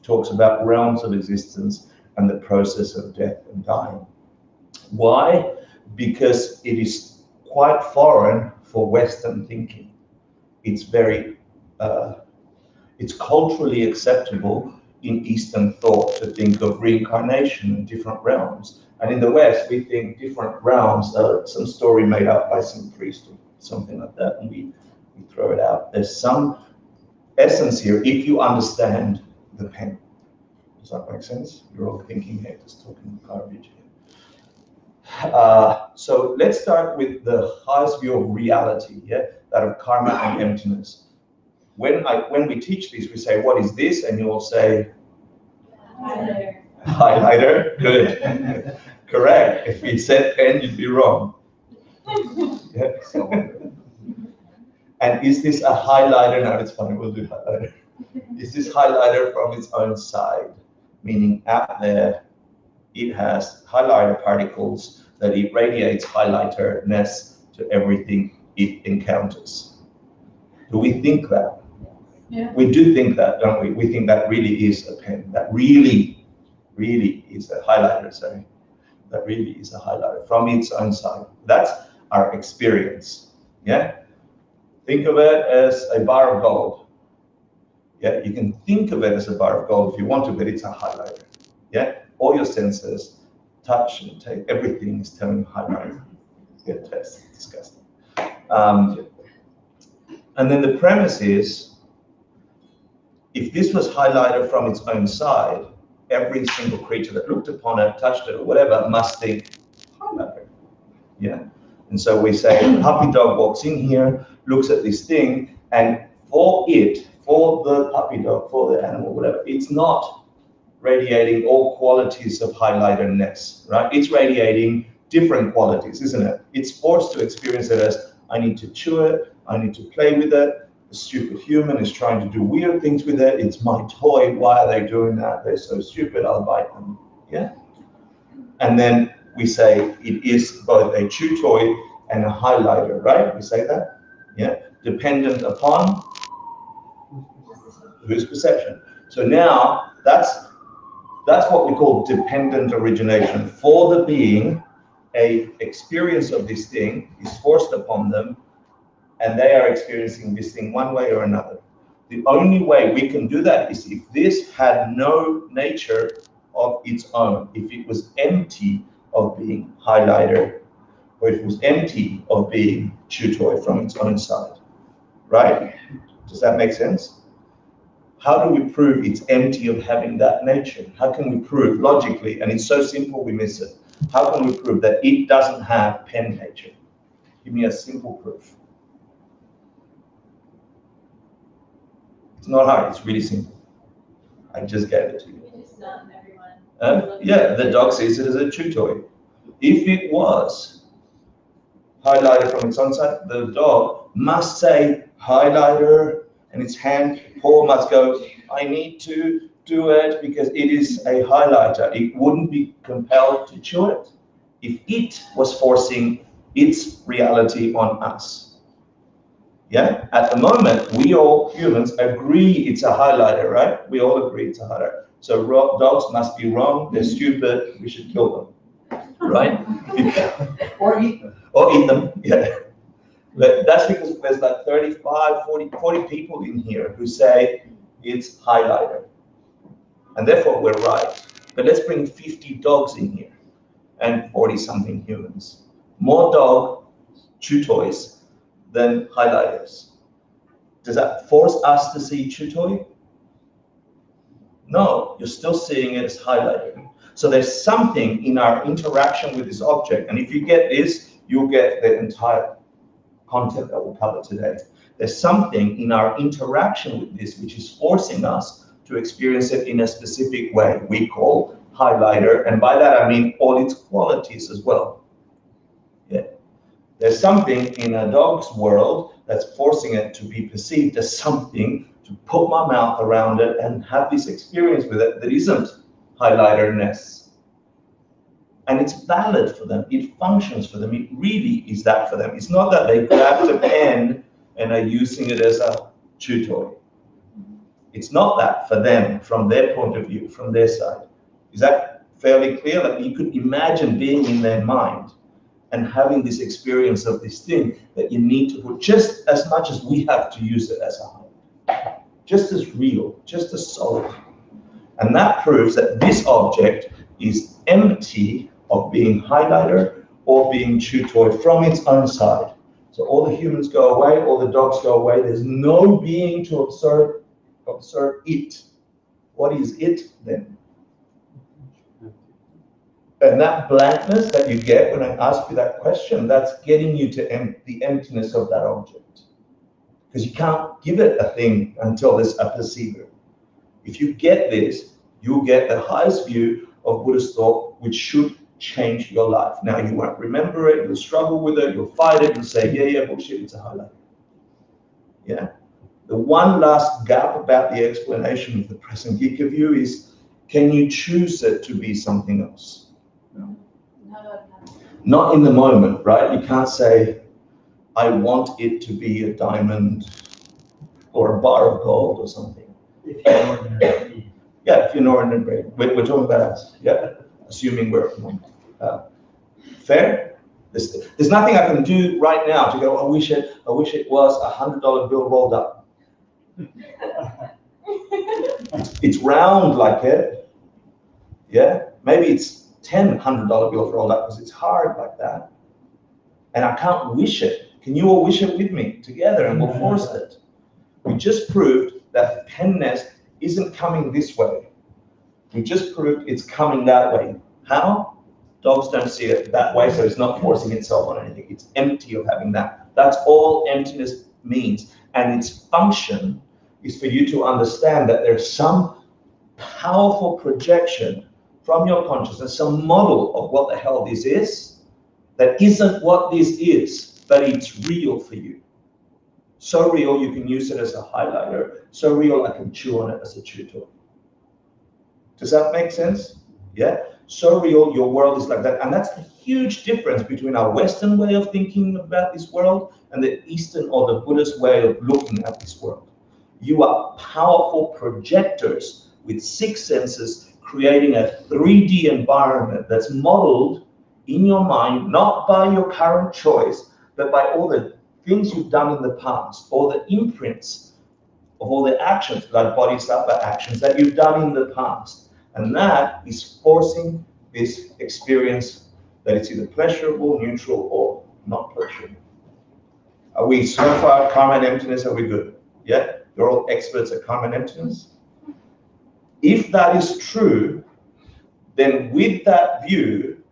talks about realms of existence and the process of death and dying. Why? Because it is quite foreign for Western thinking. It's very, it's culturally acceptable in Eastern thought to think of reincarnation in different realms. And in the West, we think different realms are some story made up by some priest or something like that, and we throw it out. There's some essence here if you understand the pen. Does that make sense? You're all thinking here, just talking garbage here. So let's start with the highest view of reality, yeah, that of karma and emptiness. When we teach these, we say, what is this? And you'll say, highlighter. Highlighter, good. Correct. If we said pen, you'd be wrong. Yeah, so. And is this a highlighter? No, it's funny, we'll do highlighter. Is this highlighter from its own side? Meaning out there, it has highlighter particles that it radiates highlighterness to everything it encounters. Do we think that? Yeah. We do think that, don't we? We think that really is a pen. That really is a highlighter, sorry. That really is a highlighter from its own side. That's our experience, yeah? Think of it as a bar of gold. Yeah, you can think of it as a bar of gold if you want to, but it's a highlighter. Yeah, all your senses, touch and taste, everything is telling you highlighter. Yeah, taste, disgusting. And then the premise is, if this was highlighter from its own side, every single creature that looked upon it, touched it, or whatever, must think highlighter. Yeah, and so we say, a puppy dog walks in here, looks at this thing, and for the puppy dog, for the animal, whatever, it's not radiating all qualities of highlighterness, right? It's radiating different qualities, isn't it? It's forced to experience it as, I need to chew it, I need to play with it, the stupid human is trying to do weird things with it, it's my toy, why are they doing that? They're so stupid, I'll bite them, yeah? And then we say it is both a chew toy and a highlighter, right? We say that, yeah? Dependent upon whose perception. So now that's what we call dependent origination. For the being, a experience of this thing is forced upon them, and they are experiencing this thing one way or another. The only way we can do that is if this had no nature of its own, if it was empty of being highlighter or it was empty of being chew toy from its own side, right? Does that make sense? How do we prove it's empty of having that nature? How can we prove logically, and it's so simple we miss it, how can we prove that it doesn't have pen nature? Give me a simple proof. It's not hard, it's really simple. I just gave it to you. Yeah, the dog sees it as a chew toy. If it was highlighter from its own side, the dog must say highlighter, and its hand, paw must go, I need to do it because it is a highlighter. It wouldn't be compelled to chew it if it was forcing its reality on us. Yeah, at the moment, we all humans agree it's a highlighter, right? We all agree it's a highlighter. So dogs must be wrong, they're stupid, we should kill them, right? Or eat them. Or eat them, yeah. But that's because there's like 35, 40 people in here who say it's highlighter. And therefore we're right. But let's bring 50 dogs in here and 40 something humans. More dog chew toys than highlighters. Does that force us to see chew toy? No, you're still seeing it as highlighter. So there's something in our interaction with this object, and if you get this, you'll get the entire content that we'll cover today. There's something in our interaction with this which is forcing us to experience it in a specific way we call highlighter, and by that I mean all its qualities as well. Yeah. There's something in a dog's world that's forcing it to be perceived as something, to put my mouth around it and have this experience with it that isn't highlighterness. And it's valid for them, it functions for them, it really is that for them. It's not that they grabbed a pen and are using it as a chew toy. It's not that for them, from their point of view, from their side. Is that fairly clear? That you could imagine being in their mind and having this experience of this thing that you need to put just as much as we have to use it as a highlight. Just as real, just as solid. And that proves that this object is empty of being highlighter or being chew toy from its own side. So all the humans go away, all the dogs go away. There's no being to observe it. What is it then? And that blankness that you get when I ask you that question, that's getting you to the emptiness of that object. Because you can't give it a thing until there's a perceiver. If you get this, you'll get the highest view of Buddhist thought, which should change your life. Now, you won't remember it, you'll struggle with it, you'll fight it, you'll say, yeah, bullshit, it's a highlight. Yeah? The one last gap about the explanation of the present geeker view is, can you choose it to be something else? No. Not in the moment, right? You can't say, I want it to be a diamond or a bar of gold or something. If you're ordinary. Yeah, if you're an ordinary brain. We're talking about us, yeah? Assuming we're fair? There's nothing I can do right now to go, I wish it was a $100 bill rolled up. It's round like it. Yeah? Maybe it's 10 $100 bills rolled up because it's hard like that. And I can't wish it. Can you all wish it with me together and we'll force it? We just proved that penness isn't coming this way. We just proved it's coming that way. How? Dogs don't see it that way, so it's not forcing itself on anything. It's empty of having that. That's all emptiness means. And its function is for you to understand that there's some powerful projection from your consciousness, some model of what the hell this is, that isn't what this is, but it's real for you. So real you can use it as a highlighter, so real I can chew on it as a chew toy. Does that make sense? Yeah? So real your world is like that. And that's the huge difference between our Western way of thinking about this world and the Eastern or the Buddhist way of looking at this world. You are powerful projectors with 6 senses creating a 3D environment that's modeled in your mind, not by your current choice, but by all the things you've done in the past, all the imprints of all the actions, like bodhisattva actions that you've done in the past. And that is forcing this experience that it's either pleasurable, neutral, or not pleasurable. Are we so far karma and emptiness? Are we good? Yeah? You're all experts at karma and emptiness? If that is true, then with that view,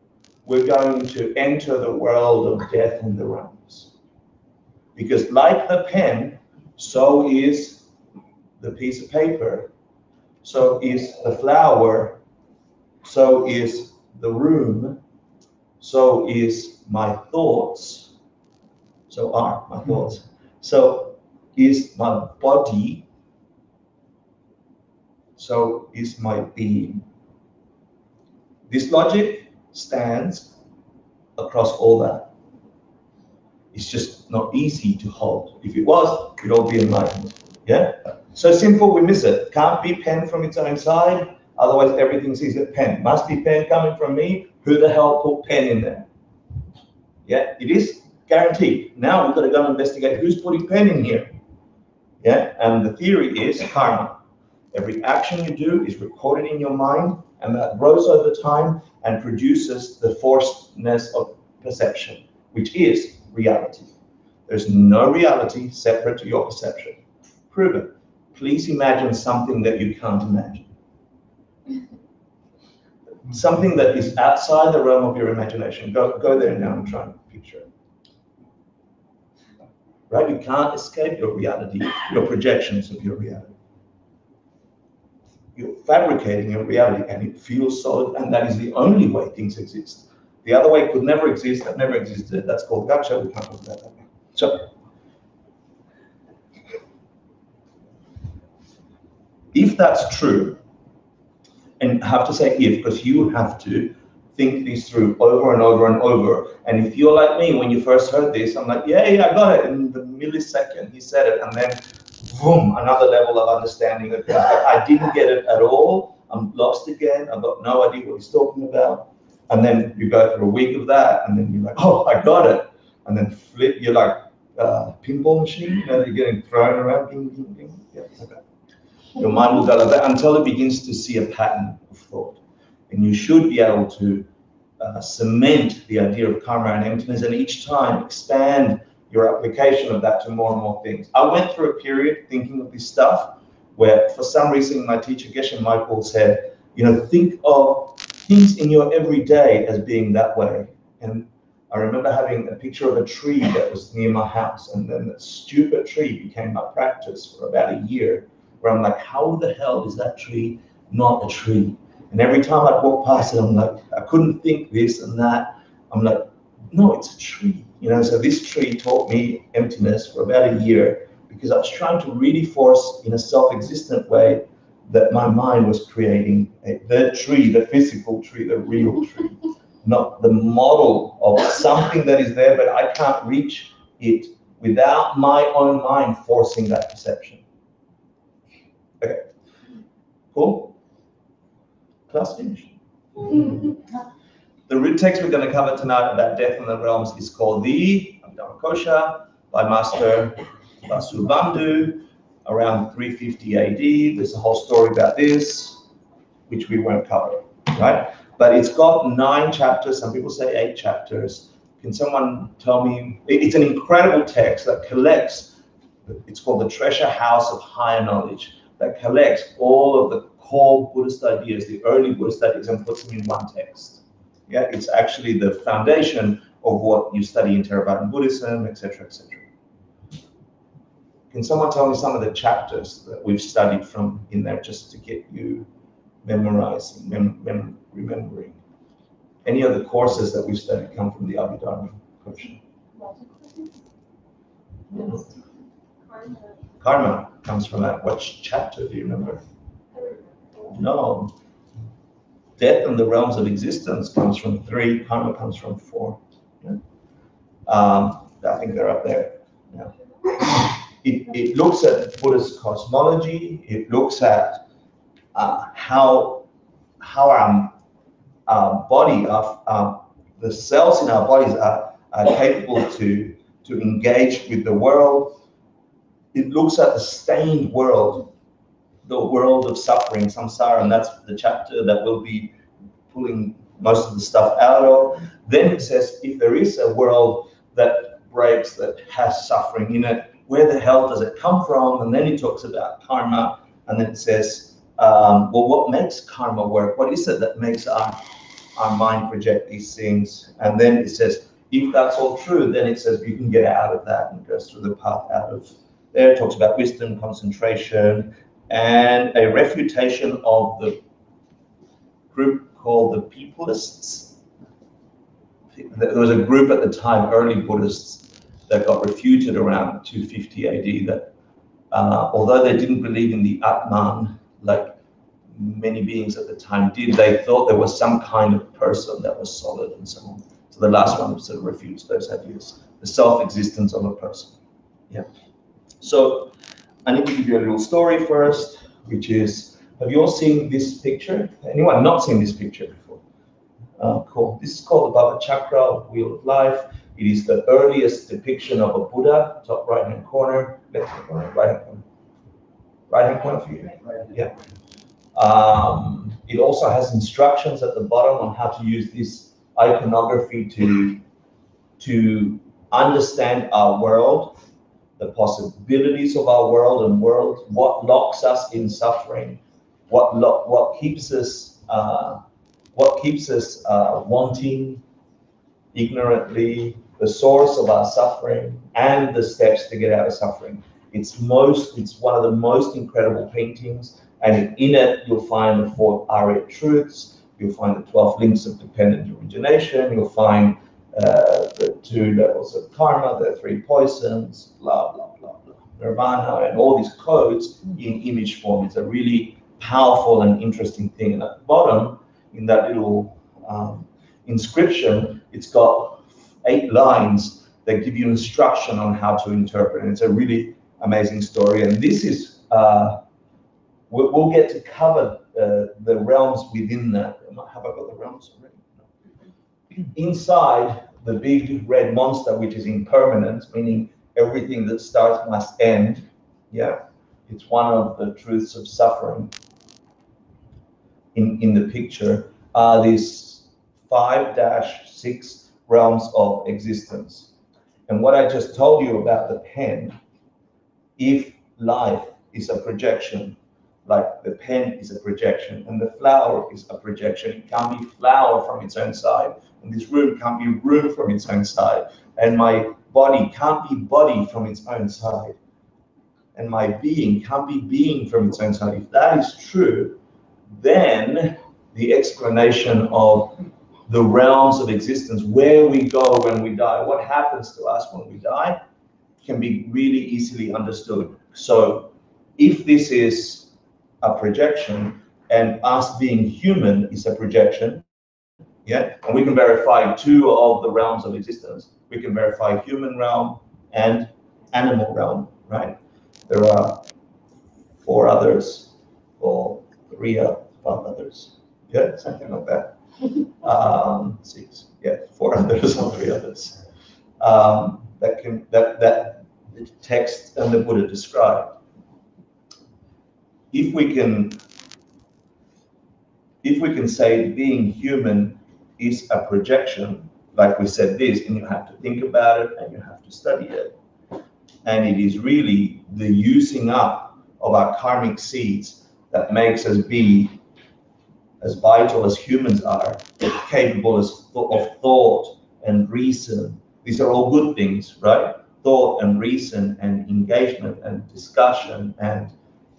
we're going to enter the world of death and the realms. Because like the pen, so is the piece of paper, so is the flower, so is the room, so is my thoughts, so are my thoughts, so is my body, so is my being. This logic stands across all that. It's just not easy to hold. If it was, we'd all be enlightened. Yeah? So simple, we miss it. Can't be pen from its own side, otherwise everything sees it pen. Must be pen coming from me. Who the hell put pen in there? Yeah, it is guaranteed. Now we've got to go and investigate who's putting pen in here. Yeah, and the theory is karma. Every action you do is recorded in your mind, and that grows over time and produces the forcedness of perception, which is reality. There's no reality separate to your perception. Prove it. Please imagine something that you can't imagine. Something that is outside the realm of your imagination. Go there now and try and picture it. Right? You can't escape your reality, your projections of your reality. You're fabricating your reality and it feels solid, and that is the only way things exist. The other way could never exist, that never existed. That's called gotcha. We can't talk about that now. So, if that's true, and I have to say if, because you have to think this through over and over and over. And if you're like me, when you first heard this, I'm like, yeah, I got it. In the millisecond, he said it, and then boom, another level of understanding. I didn't get it at all. I'm lost again. I've got no idea what he's talking about. And then you go through a week of that, and then you're like, oh, I got it. And then flip, you're like a pinball machine, you're getting thrown around, ding, ding, ding. Yeah, okay. Your mind will go like that until it begins to see a pattern of thought. And you should be able to cement the idea of karma and emptiness, and each time expand your application of that to more and more things. I went through a period thinking of this stuff where, for some reason, my teacher Geshe Michael said, think of things in your everyday as being that way. And I remember having a picture of a tree that was near my house, and then that stupid tree became my practice for about a year, where I'm like, how the hell is that tree not a tree? And every time I'd walk past it, I'm like, I couldn't think this and that. I'm like, no, it's a tree. So this tree taught me emptiness for about a year, because I was trying to really force in a self-existent way that my mind was creating the tree, the physical tree, the real tree, not the model of something that is there, but I can't reach it without my own mind forcing that perception. Okay, cool? Class finished. The root text we're going to cover tonight about death and the realms is called the Abhidharmakosha by Master Vasubandhu around 350 AD. There's a whole story about this, which we won't cover, right? But it's got 9 chapters. Some people say 8 chapters. Can someone tell me? It's an incredible text that collects, it's called the Treasure House of Higher Knowledge, that collects all of the core Buddhist ideas, the early Buddhist ideas, and puts them in one text. Yeah, it's actually the foundation of what you study in Theravada Buddhism, etc., etc. Can someone tell me some of the chapters that we've studied from in there, just to get you memorizing, remembering? Any of the courses that we've studied come from the Abhidharmakosha. Karma comes from that. What chapter do you remember? No. Death and the realms of existence comes from 3. Karma comes from 4. Yeah. I think they're up there. Yeah. It looks at Buddhist cosmology. It looks at how our body, the cells in our bodies are capable to engage with the world. It looks at the stained world, the world of suffering, samsara, and that's the chapter that we'll be pulling most of the stuff out of. Then it says, if there is a world that breaks, that has suffering in it, where the hell does it come from? And then he talks about karma, and then it says, well, what makes karma work? What is it that makes our mind project these things? And then it says, if that's all true, then it says you can get out of that, and goes through the path out of there. It talks about wisdom, concentration, and a refutation of the group called the Peopleists. There was a group at the time, early Buddhists, that got refuted around 250 AD, that although they didn't believe in the Atman, like many beings at the time did, they thought there was some kind of person that was solid and so on. So the last one sort of refutes those ideas, the self-existence of a person. Yeah. So I need to give you a little story first, which is, have you all seen this picture? Anyone not seen this picture before? Cool. This is called the Baba Chakra, Wheel of Life. It is the earliest depiction of a Buddha, top right-hand corner, left-hand corner, right-hand corner. Right-hand corner for you? Yeah. It also has instructions at the bottom on how to use this iconography to understand our world, the possibilities of our world and world, what locks us in suffering, what keeps us wanting ignorantly, the source of our suffering, and the steps to get out of suffering. It's one of the most incredible paintings, and in it you'll find the 4 Arya truths, you'll find the 12 links of dependent origination, you'll find the 2 levels of karma, the 3 poisons, blah, blah, blah, blah, nirvana, and all these codes in image form. It's a really powerful and interesting thing. And at the bottom, in that little inscription, it's got 8 lines that give you instruction on how to interpret. And it's a really amazing story. And this is, we'll get to cover the realms within that. Have I got the realms already? No. Inside the big red monster, which is impermanence, meaning everything that starts must end. Yeah, it's one of the truths of suffering. In the picture are these 5-6 realms of existence. And what I just told you about the pen, if life is a projection, like the pen is a projection and the flower is a projection, it can't be flower from its own side, and this room can't be room from its own side, and my body can't be body from its own side, and my being can't be being from its own side. If that is true, then the explanation of the realms of existence, where we go when we die, what happens to us when we die, can be really easily understood. So if this is a projection, and us being human is a projection, yeah, and we can verify 2 of the realms of existence. We can verify human realm and animal realm, right? There are 4 others, or 3 or 5 others, yeah, something like that. 6, yeah, 4 others or 3 others. That the text and the Buddha described. If we can say being human is a projection, like we said this, and you have to think about it and you have to study it, and it is really the using up of our karmic seeds that makes us be as vital as humans are, capable of thought and reason. These are all good things, right? Thought and reason and engagement and discussion and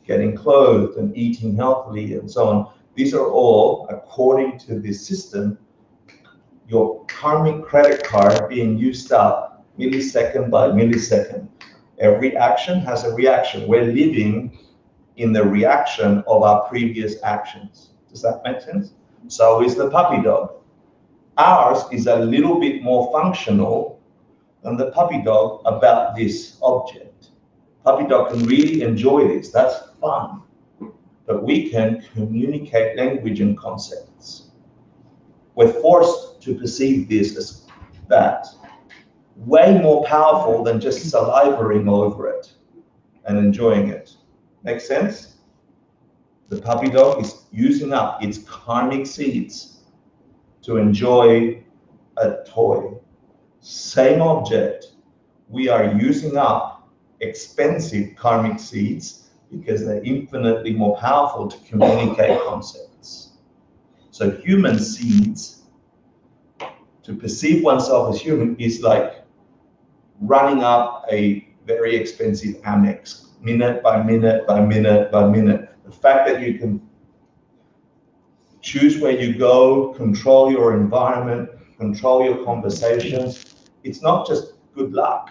getting clothed and eating healthily and so on. These are all, according to this system, your karmic credit card being used up millisecond by millisecond. Every action has a reaction. We're living in the reaction of our previous actions. Does that make sense? So is the puppy dog. Ours is a little bit more functional than the puppy dog about this object. Puppy dog can really enjoy this. That's fun. But we can communicate language and concepts. We're forced to perceive this as that. Way more powerful than just salivating over it and enjoying it. Make sense? The puppy dog is using up its karmic seeds to enjoy a toy. Same object, we are using up expensive karmic seeds because they're infinitely more powerful to communicate concepts. So human seeds, to perceive oneself as human, is like running up a very expensive Amex, minute by minute by minute by minute. The fact that you can choose where you go, control your environment, control your conversations, it's not just good luck,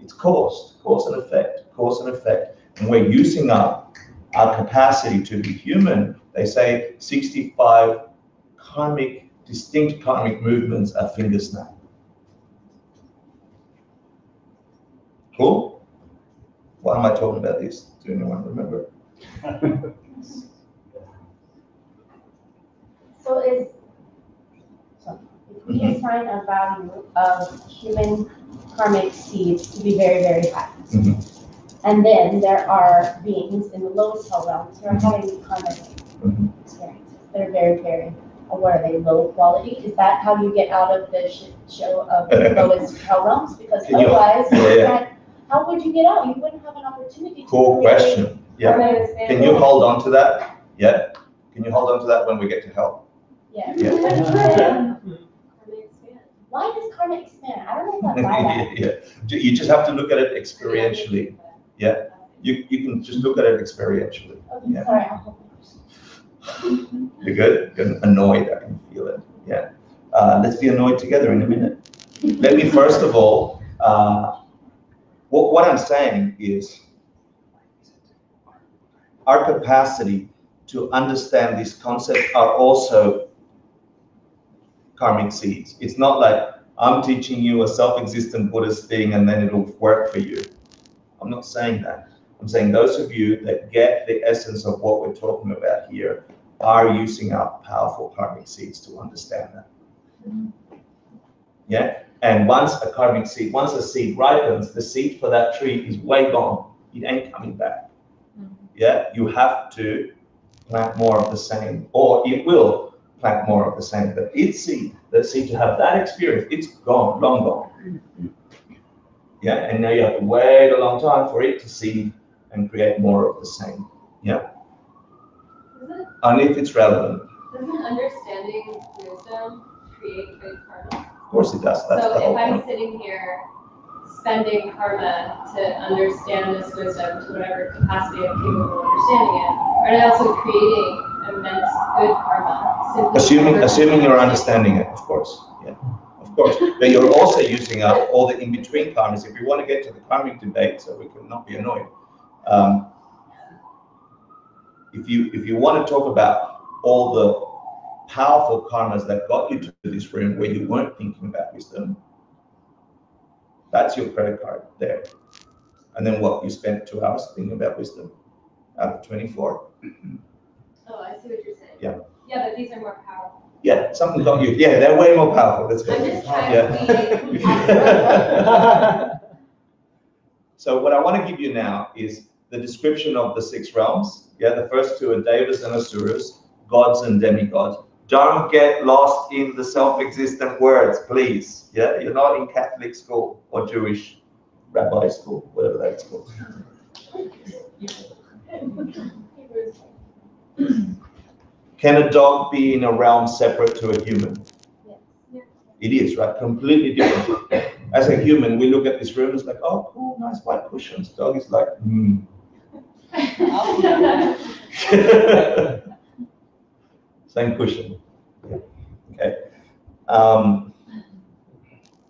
it's cause and effect, cause and effect. And we're using up our capacity to be human. They say 65 distinct karmic movements at finger snap. Cool? Why am I talking about this? Does anyone remember? So if we assign a value of human karmic seeds to be very, very high, and then there are beings in the lowest hell realms who are having karmic experiences that are very, very, what are they, low quality? Is that how you get out of the shit show of the lowest hell realms? Because otherwise, how would you get out? You wouldn't have an opportunity to Cool question. Yeah. Can you hold on to that? Yeah. Can you hold on to that when we get to hell? Yeah. Yeah. Why does karma expand? I don't know if I buy that. Yeah. You just have to look at it experientially. Yeah. You can just look at it experientially. Okay, yeah. Sorry, I'll hold on. You're good? You're annoyed, I can feel it. Yeah. Let's be annoyed together in a minute. Let me first of all, what I'm saying is our capacity to understand these concepts are also karmic seeds. It's not like I'm teaching you a self-existent Buddhist thing and then it'll work for you. I'm not saying that. I'm saying those of you that get the essence of what we're talking about here are using up powerful karmic seeds to understand that. Yeah? And once a seed ripens, the seed for that tree is way gone. It ain't coming back. Yeah? You have to plant more of the same, or it will plant more of the same. But its seed, the seed to have that experience, it's gone, long gone. Yeah, and now you have to wait a long time for it to seed and create more of the same. Yeah. Only if it's relevant. Doesn't understanding wisdom create good karma? Of course it does. That's so the whole if I'm point. sitting here spending karma to understand this wisdom to whatever capacity I'm capable of understanding it, are they also creating immense good karma? Assuming you're understanding it, of course. Yeah, of course. But you're also using up all the in-between karmas. If you want to get to the karmic debate, so we can not be annoyed. If you want to talk about all the powerful karmas that got you to this room where you weren't thinking about wisdom, that's your credit card there. And then what? You spent 2 hours thinking about wisdom out of 24. Oh, I see what you're saying. Yeah. Yeah, but these are more powerful. Yeah, something got you. Yeah, they're way more powerful. Let's go. I'm just trying Yeah. to be. So what I want to give you now is the description of the 6 realms. Yeah, the first 2 are devas and asuras, gods and demigods. Don't get lost in the self-existent words, please. Yeah, you're not in Catholic school or Jewish rabbi school, whatever that's called. Can a dog be in a realm separate to a human? Yes. It is, right? Completely different. As a human, we look at this room, it's like, oh, cool, nice white cushions. Dog is like, Same cushion. Yeah. Okay.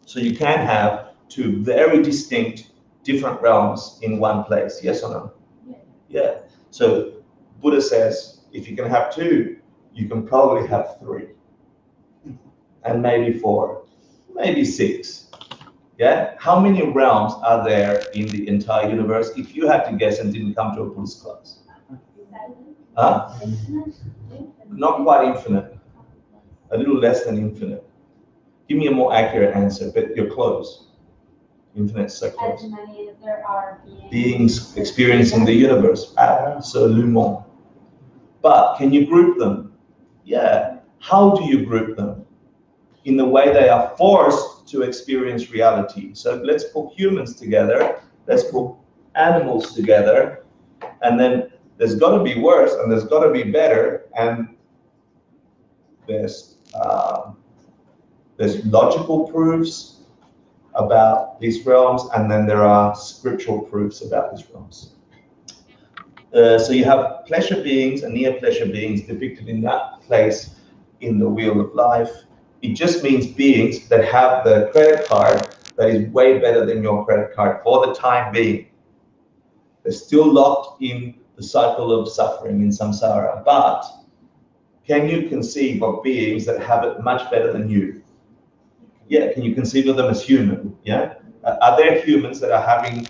So you can have 2 very distinct, different realms in one place. Yes or no? Yeah. So Buddha says, if you can have 2, you can probably have 3. And maybe 4, maybe 6. Yeah? How many realms are there in the entire universe if you had to guess and didn't come to a Buddhist class? Huh? Not quite infinite. A little less than infinite. Give me a more accurate answer, but you're close. Infinite's so close. As many as there are Beings experiencing the universe. Absolutely. But can you group them? Yeah. How do you group them? in the way they are forced to experience reality. So let's put humans together, let's put animals together, and then there's got to be worse and there's got to be better, and there's logical proofs about these realms, and then there are scriptural proofs about these realms. So you have pleasure beings and near pleasure beings depicted in that place in the wheel of life. It just means beings that have the credit card that is way better than your credit card for the time being. They're still locked in the cycle of suffering in samsara, but can you conceive of beings that have it much better than you? Yeah, can you conceive of them as human? Yeah, are there humans that are having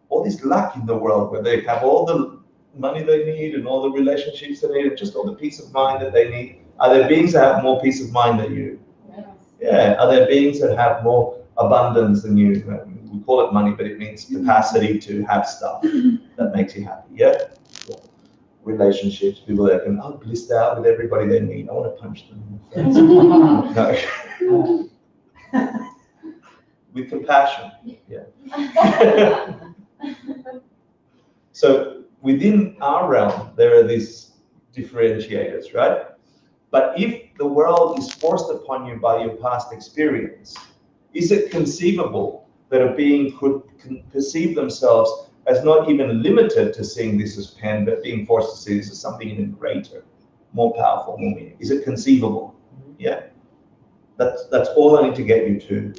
all this luck in the world where they have all the money they need and all the relationships they need and just all the peace of mind that they need? Are there beings that have more peace of mind than you? Yeah, are there beings that have more abundance than you? We call it money, but it means capacity to have stuff that makes you happy. Yeah, relationships, people that can bliss out with everybody they meet. I want to punch them. No. With compassion. Yeah. So within our realm, there are these differentiators, right? But if the world is forced upon you by your past experience, is it conceivable that a being could perceive themselves as not even limited to seeing this as pen, but being forced to see this as something even greater, more powerful, more meaning? Is it conceivable? Yeah. That's all I need to get you to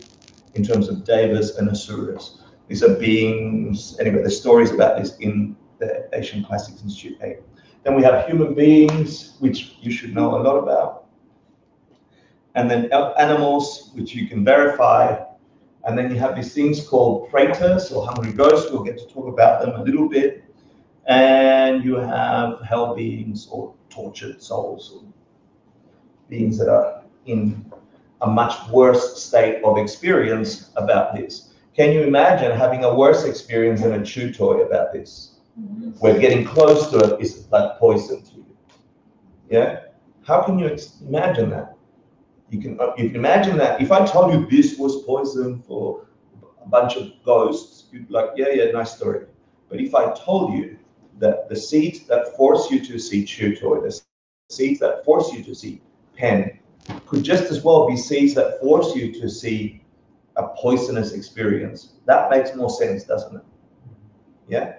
in terms of devas and asuras. These are beings, anyway, there's stories about this in the Asian Classics Institute 8. Then we have human beings, which you should know a lot about. And then animals, which you can verify. And then you have these things called pretas or hungry ghosts. We'll get to talk about them a little bit. And you have hell beings or tortured souls, or beings that are in a much worse state of experience about this. Can you imagine having a worse experience than a chew toy about this? Where getting close to it is like poison to you. Yeah? How can you imagine that? You can imagine that if I told you this was poison for a bunch of ghosts, you'd be like, yeah, nice story. But if I told you that the seeds that force you to see chew toy, the seeds that force you to see pen, could just as well be seeds that force you to see a poisonous experience. That makes more sense, doesn't it? Yeah?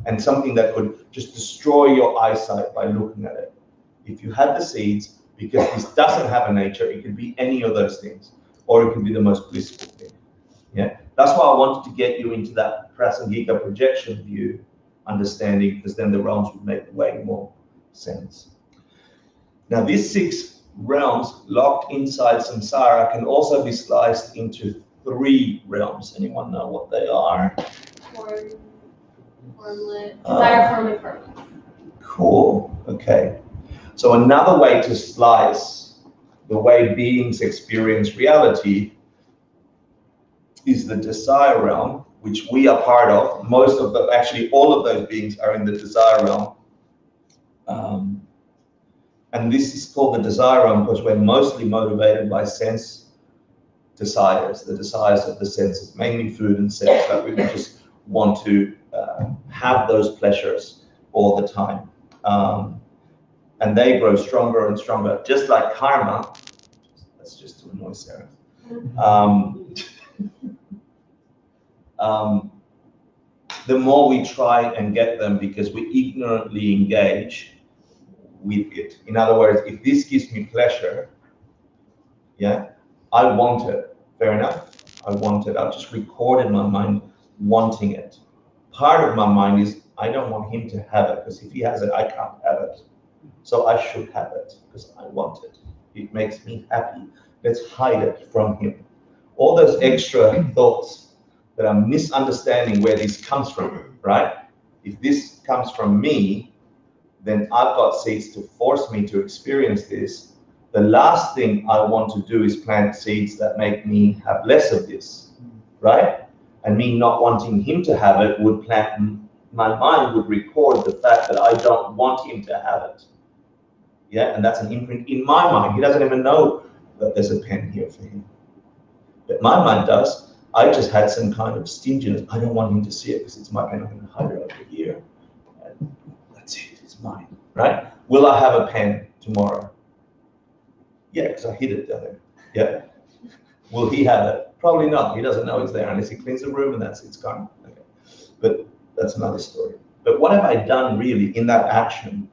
And something that could just destroy your eyesight by looking at it. If you had the seeds, because this doesn't have a nature, it could be any of those things, or it could be the most blissful thing. Yeah? That's why I wanted to get you into that Prasangika projection view understanding, because then the realms would make way more sense. Now, these 6 realms locked inside samsara can also be sliced into 3 realms. Anyone know what they are? Formless. Desire, form, and formless. Cool. Okay. So another way to slice the way beings experience reality is the desire realm, which we are part of. Most of them, actually all of those beings are in the desire realm. And this is called the desire realm because we're mostly motivated by sense desires, the desires of the senses, mainly food and sex, that we just want to have those pleasures all the time. And they grow stronger and stronger, just like karma. That's just to annoy Sarah. The more we try and get them because we ignorantly engage with it. In other words, if this gives me pleasure, yeah, I want it. Fair enough. I want it. I've just recorded my mind wanting it. Part of my mind is I don't want him to have it because if he has it, I can't have it. So I should have it because I want it. It makes me happy. Let's hide it from him. All those extra thoughts that I'm misunderstanding where this comes from, right? If this comes from me, then I've got seeds to force me to experience this. The last thing I want to do is plant seeds that make me have less of this, right? And me not wanting him to have it would plant, my mind would record the fact that I don't want him to have it. Yeah, and that's an imprint in my mind. He doesn't even know that there's a pen here for him. But my mind does. I just had some kind of stinginess. I don't want him to see it because it's my pen. I'm going to hide it over here. And that's it. It's mine, right? Will I have a pen tomorrow? Yeah, because I hid it down there. Yeah. Will he have it? Probably not. He doesn't know it's there unless he cleans the room and it's gone. Okay. But that's another story. But what have I done really in that action?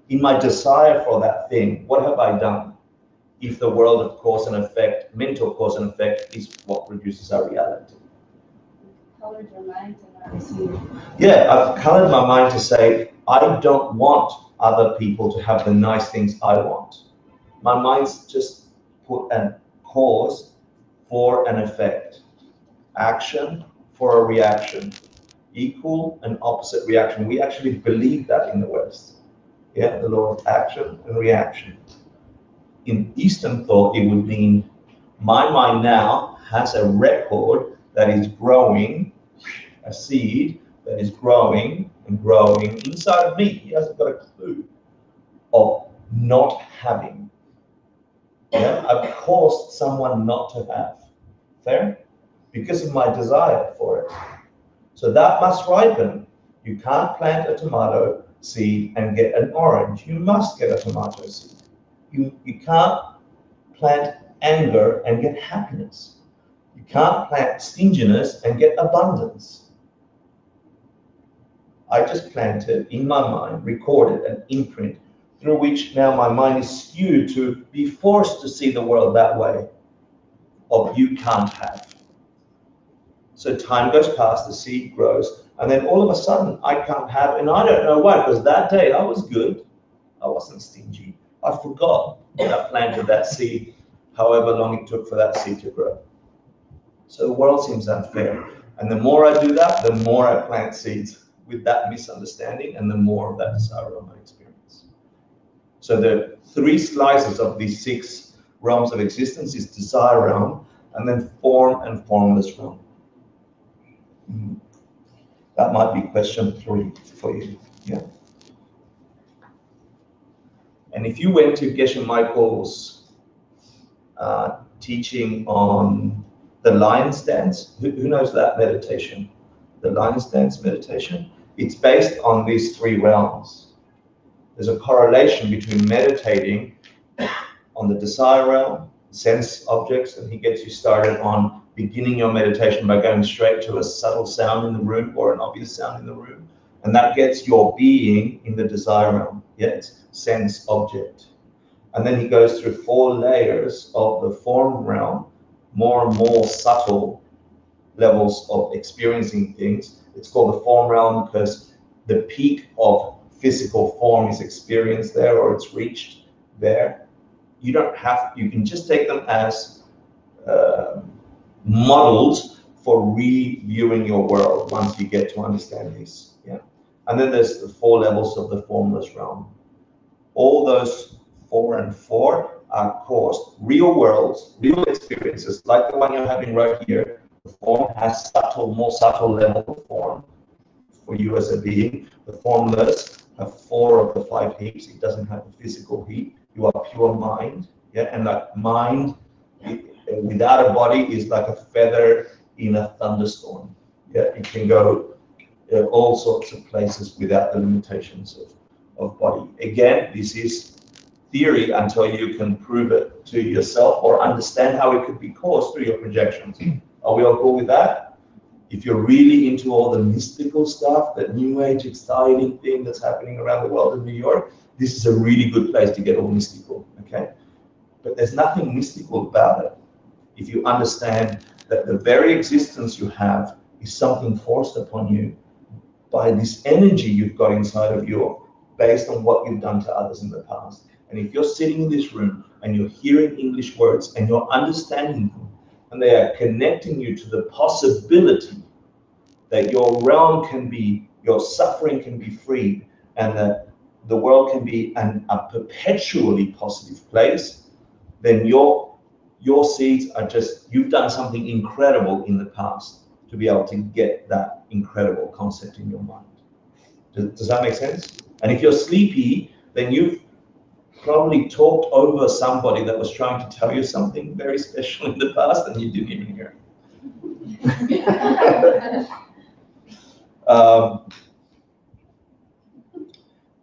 In my desire for that thing, what have I done? If the world of cause and effect, mental cause and effect, is what produces our reality. Colored your mind to not receive. Yeah, I've colored my mind to say, I don't want other people to have the nice things I want. My mind's just put a cause for an effect. Action for a reaction. Equal and opposite reaction. We actually believe that in the West. Yeah, the law of action and reaction. In Eastern thought, it would mean my mind now has a record that is growing, a seed that is growing and growing inside of me. He hasn't got a clue of not having. Yeah, I've caused someone not to have. Fair? Because of my desire for it. So that must ripen. You can't plant a tomato seed and get an orange. You must get a tomato seed. You can't plant anger and get happiness. You can't plant stinginess and get abundance. I just planted in my mind, recorded an imprint through which now my mind is skewed to be forced to see the world that way of you can't have. So time goes past, the seed grows, and then all of a sudden I can't have, and I don't know why, because that day I was good. I wasn't stingy. I forgot that I planted that seed, however long it took for that seed to grow. So the world seems unfair. And the more I do that, the more I plant seeds with that misunderstanding and the more of that desire on my experience. So the 3 slices of these 6 realms of existence is desire realm, and then form and formless realm. That might be question 3 for you. Yeah. And if you went to Geshe Michael's teaching on the lion's dance, who knows that meditation? The lion's dance meditation? It's based on these 3 realms. There's a correlation between meditating on the desire realm, sense objects, and he gets you started on beginning your meditation by going straight to a subtle sound in the room or an obvious sound in the room. And that gets your being in the desire realm. Yeah, it's sense object. And then he goes through 4 layers of the form realm, more and more subtle levels of experiencing things. It's called the form realm because the peak of physical form is experienced there, or it's reached there. You don't have, you can just take them as models for reviewing your world once you get to understand this. Yeah. And then there's the 4 levels of the formless realm. All those 4 and 4 are caused real worlds, real experiences, like the one you're having right here. The form has more subtle level of form for you as a being. The formless have 4 of the 5 heaps. It doesn't have a physical heap. You are pure mind. Yeah, and that mind without a body is like a feather in a thunderstorm. Yeah, it can go all sorts of places without the limitations of body. Again, this is theory until you can prove it to yourself or understand how it could be caused through your projections. Are we all cool with that? If you're really into all the mystical stuff, that new age exciting thing that's happening around the world in New York, this is a really good place to get all mystical, okay? But there's nothing mystical about it. If you understand that the very existence you have is something forced upon you by this energy you've got inside of you based on what you've done to others in the past. And if you're sitting in this room and you're hearing English words and you're understanding them, and they are connecting you to the possibility that your realm can be, your suffering can be freed, and that the world can be a perpetually positive place, then your seeds are just, you've done something incredible in the past to be able to get that incredible concept in your mind. Does that make sense? And if you're sleepy, then you've probably talked over somebody that was trying to tell you something very special in the past and you didn't even hear.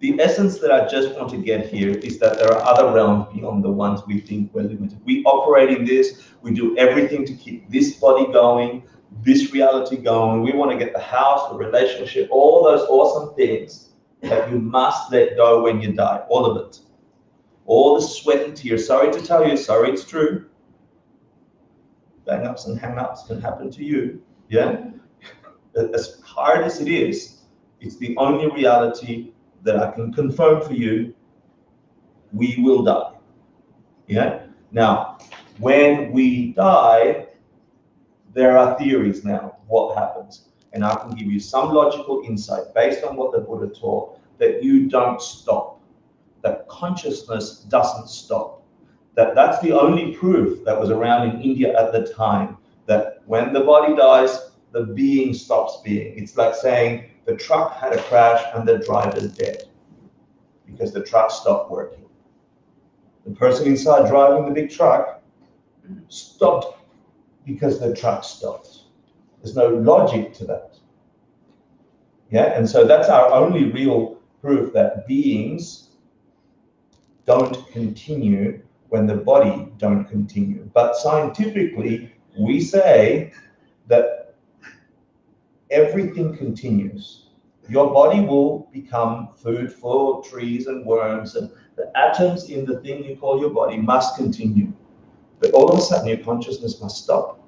The essence that I just want to get here is that there are other realms beyond the ones we think we're limited. We operate in this, we do everything to keep this body going, this reality going. We want to get the house, the relationship, all those awesome things that you must let go when you die, all of it. All the sweat and tears. Sorry to tell you, sorry, it's true. Bang-ups and hang-ups can happen to you, yeah? As hard as it is, it's the only reality that I can confirm for you. We will die, yeah? Now, when we die, there are theories now, what happens. And I can give you some logical insight based on what the Buddha taught, that you don't stop, that consciousness doesn't stop. That's the only proof that was around in India at the time, that when the body dies, the being stops being. It's like saying the truck had a crash and the driver's dead because the truck stopped working. The person inside driving the big truck stopped because the truck stopped. There's no logic to that. Yeah, and so that's our only real proof that beings don't continue when the body don't continue. But scientifically, we say that everything continues. Your body will become food for trees and worms, and the atoms in the thing you call your body must continue. But all of a sudden, your consciousness must stop.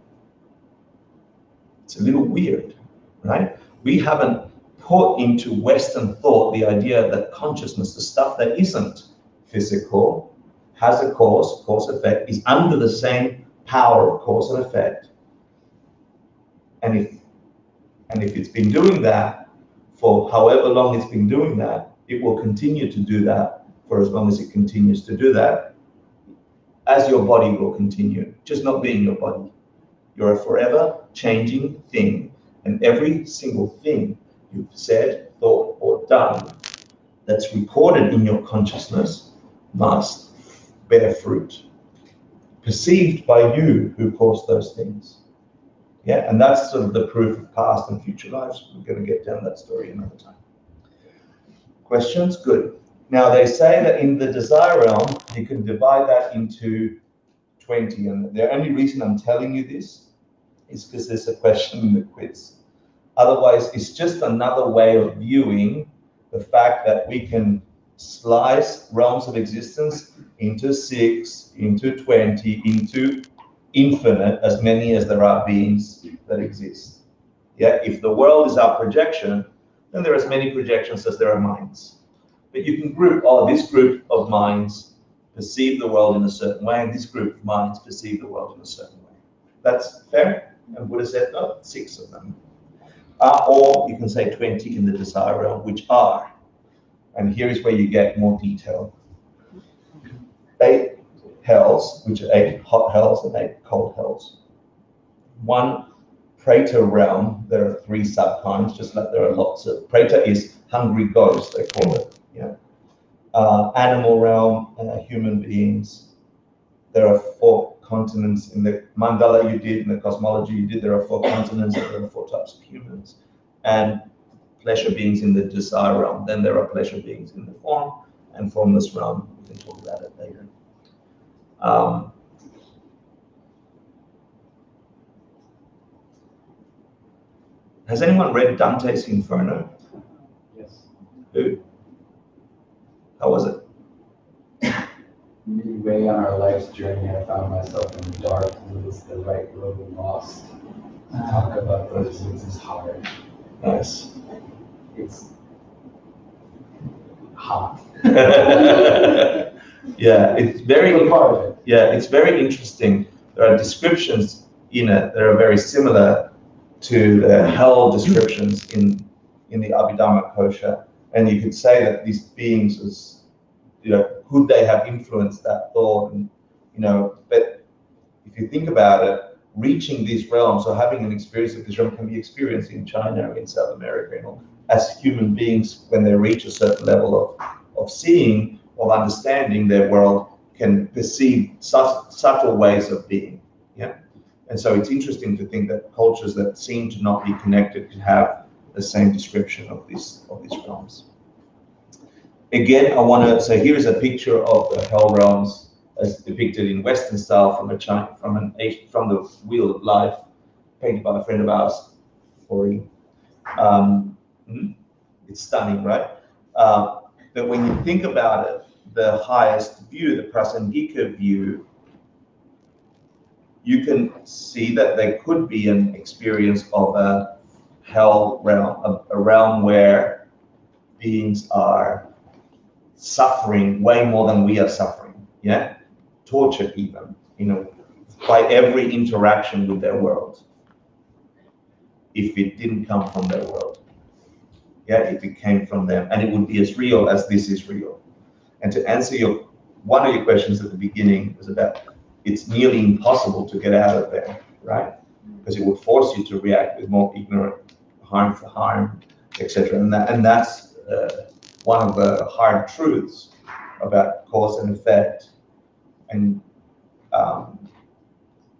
It's a little weird, right? We haven't put into Western thought the idea that consciousness, the stuff that isn't physical, has a cause effect, is under the same power of cause and effect. And if it's been doing that for however long it's been doing that, it will continue to do that for as long as it continues to do that, as your body will continue, just not being your body. You're a forever changing thing, and every single thing you've said, thought, or done that's recorded in your consciousness must bear fruit, perceived by you who caused those things. Yeah, and that's sort of the proof of past and future lives. We're going to get down that story another time. Questions? Good. Now, they say that in the desire realm, you can divide that into 20. And the only reason I'm telling you this is because there's a question in the quiz. Otherwise, it's just another way of viewing the fact that we can slice realms of existence into 6, into 20, into infinite, as many as there are beings that exist. Yeah, if the world is our projection, then there are as many projections as there are minds. But you can group, this group of minds perceive the world in a certain way, and this group of minds perceive the world in a certain way. That's fair? And Buddha said, no, 6 of them. Or you can say 20 in the desire realm, which are. And here is where you get more detail. 8 hells, which are 8 hot hells and 8 cold hells. 1 Prater realm, there are 3 subkinds, just like there are lots of. Prater is hungry ghosts, they call it. Yeah. Animal realm, human beings. There are 4 continents in the mandala you did, in the cosmology you did. There are 4 continents, there are 4 types of humans. And pleasure beings in the desire realm. Then there are pleasure beings in the form and formless realm. We can talk about it later. Has anyone read Dante's Inferno? Yes. Who? How was it? Midway on our life's journey, I found myself in the dark, lose the right road and lost. To talk about those things is hard. Nice. It's hot. Yeah, it's very part of it. Yeah, it's very interesting. There are descriptions in it that are very similar to the hell descriptions in the Abhidhamma Kosha, and you could say that these beings was, could they have influenced that thought? And but if you think about it, reaching these realms or having an experience of this realm can be experienced in China, in South America, as human beings when they reach a certain level of seeing. of understanding their world can perceive subtle ways of being. Yeah, and so it's interesting to think that cultures that seem to not be connected could have the same description of these realms. Again, I want to say here's a picture of the hell realms as depicted in Western style from the Wheel of Life, painted by a friend of ours, Ori. It's stunning, right? But when you think about it, the highest view, the Prasangika view, you can see that there could be an experience of a hell realm, a realm where beings are suffering way more than we are suffering, yeah? Tortured even, by every interaction with their world, if it didn't come from their world. Yeah, if it came from them, and it would be as real as this is real. And to answer one of your questions at the beginning was about, it's nearly impossible to get out of there, right? Because it would force you to react with more ignorant, harm for harm, etc. And that's one of the hard truths about cause and effect. And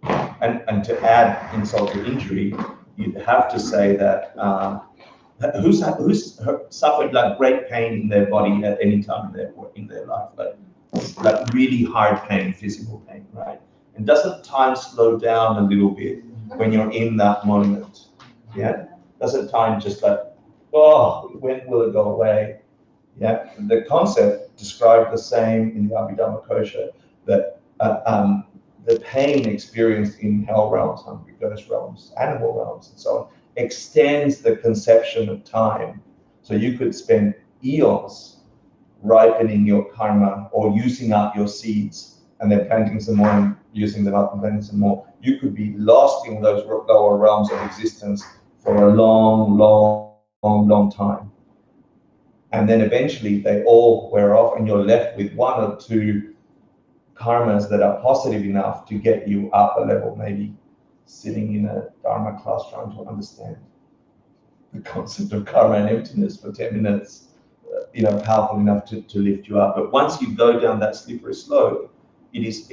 to add insult to injury, you'd have to say that who's suffered like great pain in their body at any time in their life, like really hard pain, physical pain, right? And doesn't time slow down a little bit when you're in that moment? Yeah, doesn't time just like, oh, when will it go away? Yeah, the concept described the same in the Abhidhamma Kosha, that the pain experienced in hell realms, hungry ghost realms, animal realms, and so on, extends the conception of time. So you could spend eons ripening your karma or using up your seeds and then planting some more and using them up and planting some more. You could be lost in those lower realms of existence for a long time. And then eventually they all wear off and you're left with one or two karmas that are positive enough to get you up a level, maybe sitting in a Dharma class trying to understand the concept of karma and emptiness for 10 minutes, powerful enough to lift you up. But once you go down that slippery slope, it is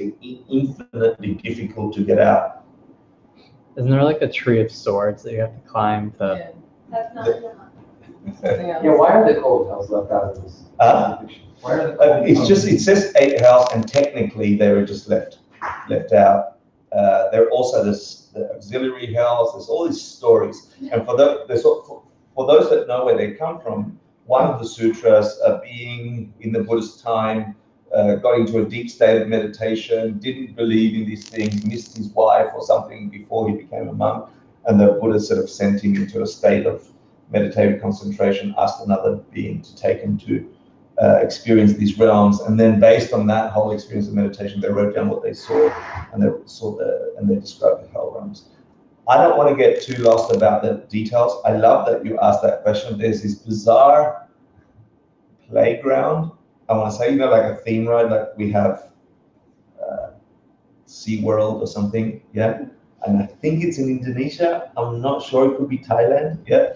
infinitely difficult to get out. Isn't there like a tree of swords that you have to climb to? Yeah, that's not. Yeah, why are the cold hells left out of this? Why are the cold It's just, it says 8 hells, and technically they were just left out. There are also the auxiliary hells. There's all these stories, and for those that know where they come from, one of the sutras, being in the Buddhist time, got into a deep state of meditation, didn't believe in these things, missed his wife or something before he became a monk, and the Buddha sort of sent him into a state of meditative concentration, asked another being to take him to experience these realms, and then based on that whole experience of meditation, they wrote down what they saw, and they described the hell realms. I don't want to get too lost about the details. I love that you asked that question. There's this bizarre playground. I want to say, like a theme ride, like we have SeaWorld or something, yeah? And I think it's in Indonesia. I'm not sure, it could be Thailand, yeah?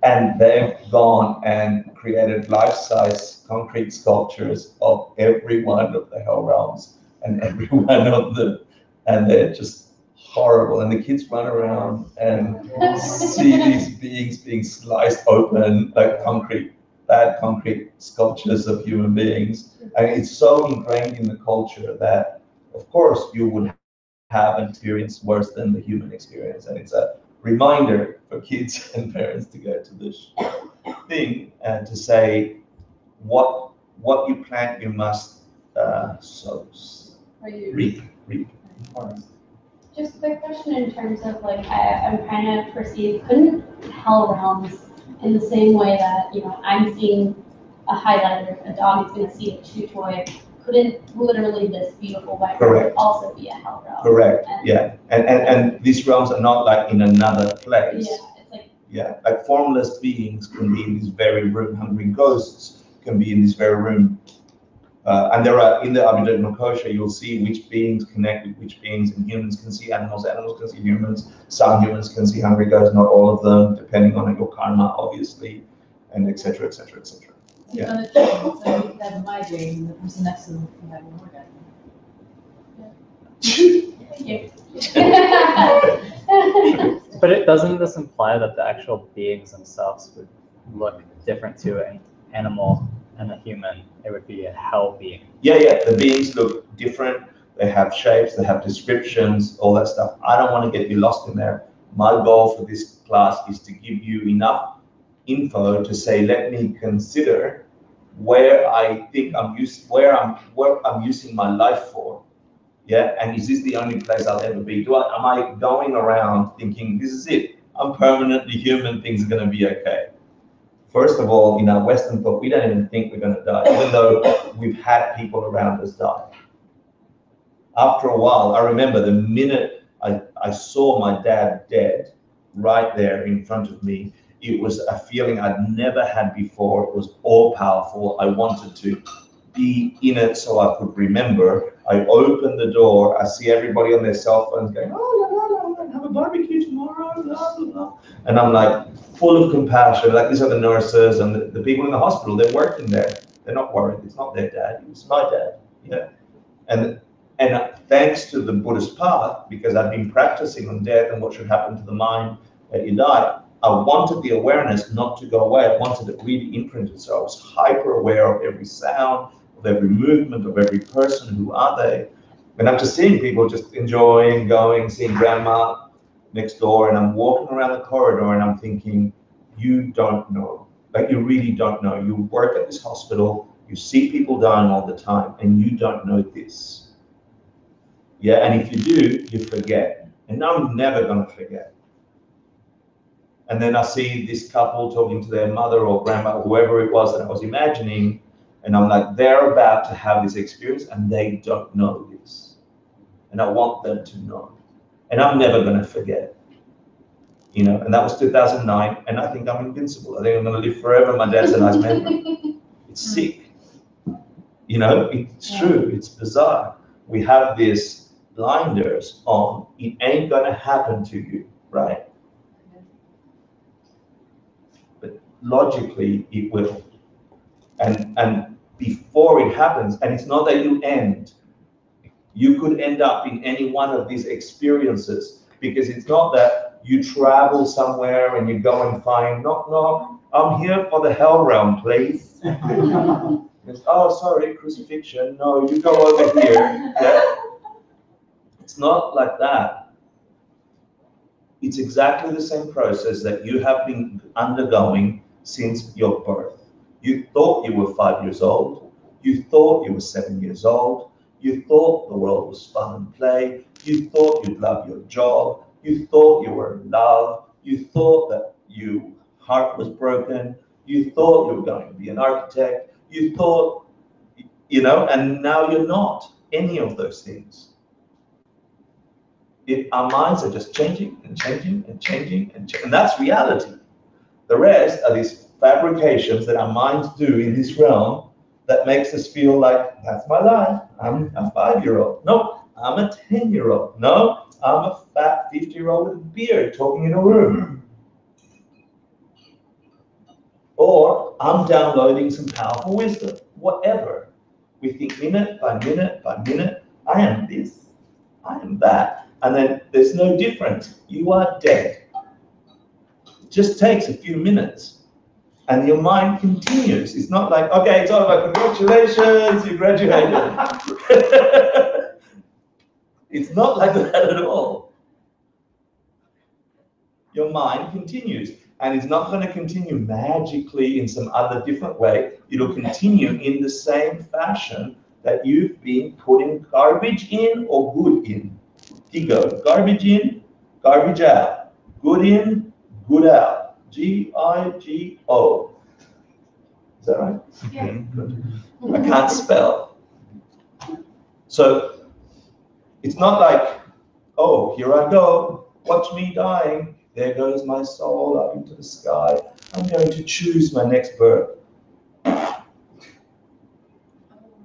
And they've gone and created life-size concrete sculptures of every one of the hell realms and every one of them, and they're just horrible. And the kids run around and see these beings being sliced open, like bad concrete sculptures of human beings. And it's so ingrained in the culture that, of course, you would have an experience worse than the human experience. And it's a reminder for kids and parents to go to this thing and to say, what you plant, you must reap. Just a quick question in terms of I'm trying to perceive, couldn't hell realms in the same way that, I'm seeing a highlighter, a dog is going to see a chew toy, couldn't literally this beautiful white Correct. also be a hell realm? Correct, yeah. And these realms are not like in another place. Yeah, it's like... Yeah, like formless beings can be in this very room, hungry ghosts can be in this very room. And there are, in the Abhidhamma Kosha, you'll see which beings connect with which beings, and humans can see animals, animals can see humans, some humans can see hungry ghosts, not all of them, depending on your karma, obviously, and et cetera, et cetera, et cetera. Yeah. On the train, somebody could have a migraine, and the person next to them could have an orgasm. Thank you. But it doesn't this imply that the actual beings themselves would look different to an animal and a human? It would be a hell being. Yeah, the beings look different. They have shapes, they have descriptions, all that stuff. I don't want to get you lost in there. My goal for this class is to give you enough info to say, let me consider where I think where I'm using my life for. Yeah, and is this the only place I'll ever be? Am I going around thinking this is it? I'm permanently human, things are going to be okay. First of all, in our Western thought, we don't even think we're going to die, even though we've had people around us die. After a while, I remember the minute I saw my dad dead right there in front of me, it was a feeling I'd never had before. It was all powerful. I wanted to be in it so I could remember. I opened the door, I see everybody on their cell phones going, oh, we're gonna have a barbecue tomorrow, blah, blah, blah. And I'm like full of compassion, like these are the nurses and the people in the hospital, they're working there. They're not worried, it's not their dad, it's my dad, yeah. And thanks to the Buddhist path, because I've been practicing on death and what should happen to the mind that you die, I wanted the awareness not to go away. I wanted it really imprinted. So I was hyper aware of every sound, of every movement, of every person. Who are they? And I'm just seeing people just enjoying, going, seeing grandma next door, and I'm walking around the corridor and I'm thinking, you don't know. Like, you really don't know. You work at this hospital, you see people dying all the time, and you don't know this. Yeah, and if you do, you forget. And I'm never going to forget. And then I see this couple talking to their mother or grandma, whoever it was that I was imagining, and I'm like, they're about to have this experience and they don't know this. And I want them to know. And I'm never going to forget. You know, and that was 2009, and I think I'm invincible. I think I'm going to live forever. My dad's a nice memory. It's sick. You know, it's true. It's bizarre. We have this blinders on. It ain't going to happen to you, right? Logically, it will. And before it happens, and it's not that you end, you could end up in any one of these experiences, because it's not that you travel somewhere and you go and find, knock, knock, I'm here for the hell realm, please. It's, oh, sorry, crucifixion. No, you go over here. Yeah? It's not like that. It's exactly the same process that you have been undergoing since your birth. You thought you were 5 years old. You thought you were 7 years old. You thought the world was fun and play. You thought you'd love your job. You thought you were in love. You thought that your heart was broken. You thought you were going to be an architect. You thought, you know, and now you're not any of those things. Our minds are just changing and changing and changing and that's reality. The rest are these fabrications that our minds do in this realm that makes us feel like, that's my life. I'm a 5-year-old. No, I'm a 10-year-old. No, I'm a fat 50-year-old with a beard talking in a room. Or I'm downloading some powerful wisdom. Whatever. We think minute by minute by minute, I am this, I am that. And then there's no difference. You are dead. It just takes a few minutes. And your mind continues. It's not like, okay, it's over. Congratulations, you graduated. It's not like that at all. Your mind continues. And it's not going to continue magically in some other different way. It'll continue in the same fashion that you've been putting garbage in or good in. Ego, garbage in, garbage out. Good in, good out. G-I-G-O. Is that right? Yeah. Good. I can't spell. So it's not like, oh, here I go. Watch me dying. There goes my soul up into the sky. I'm going to choose my next birth.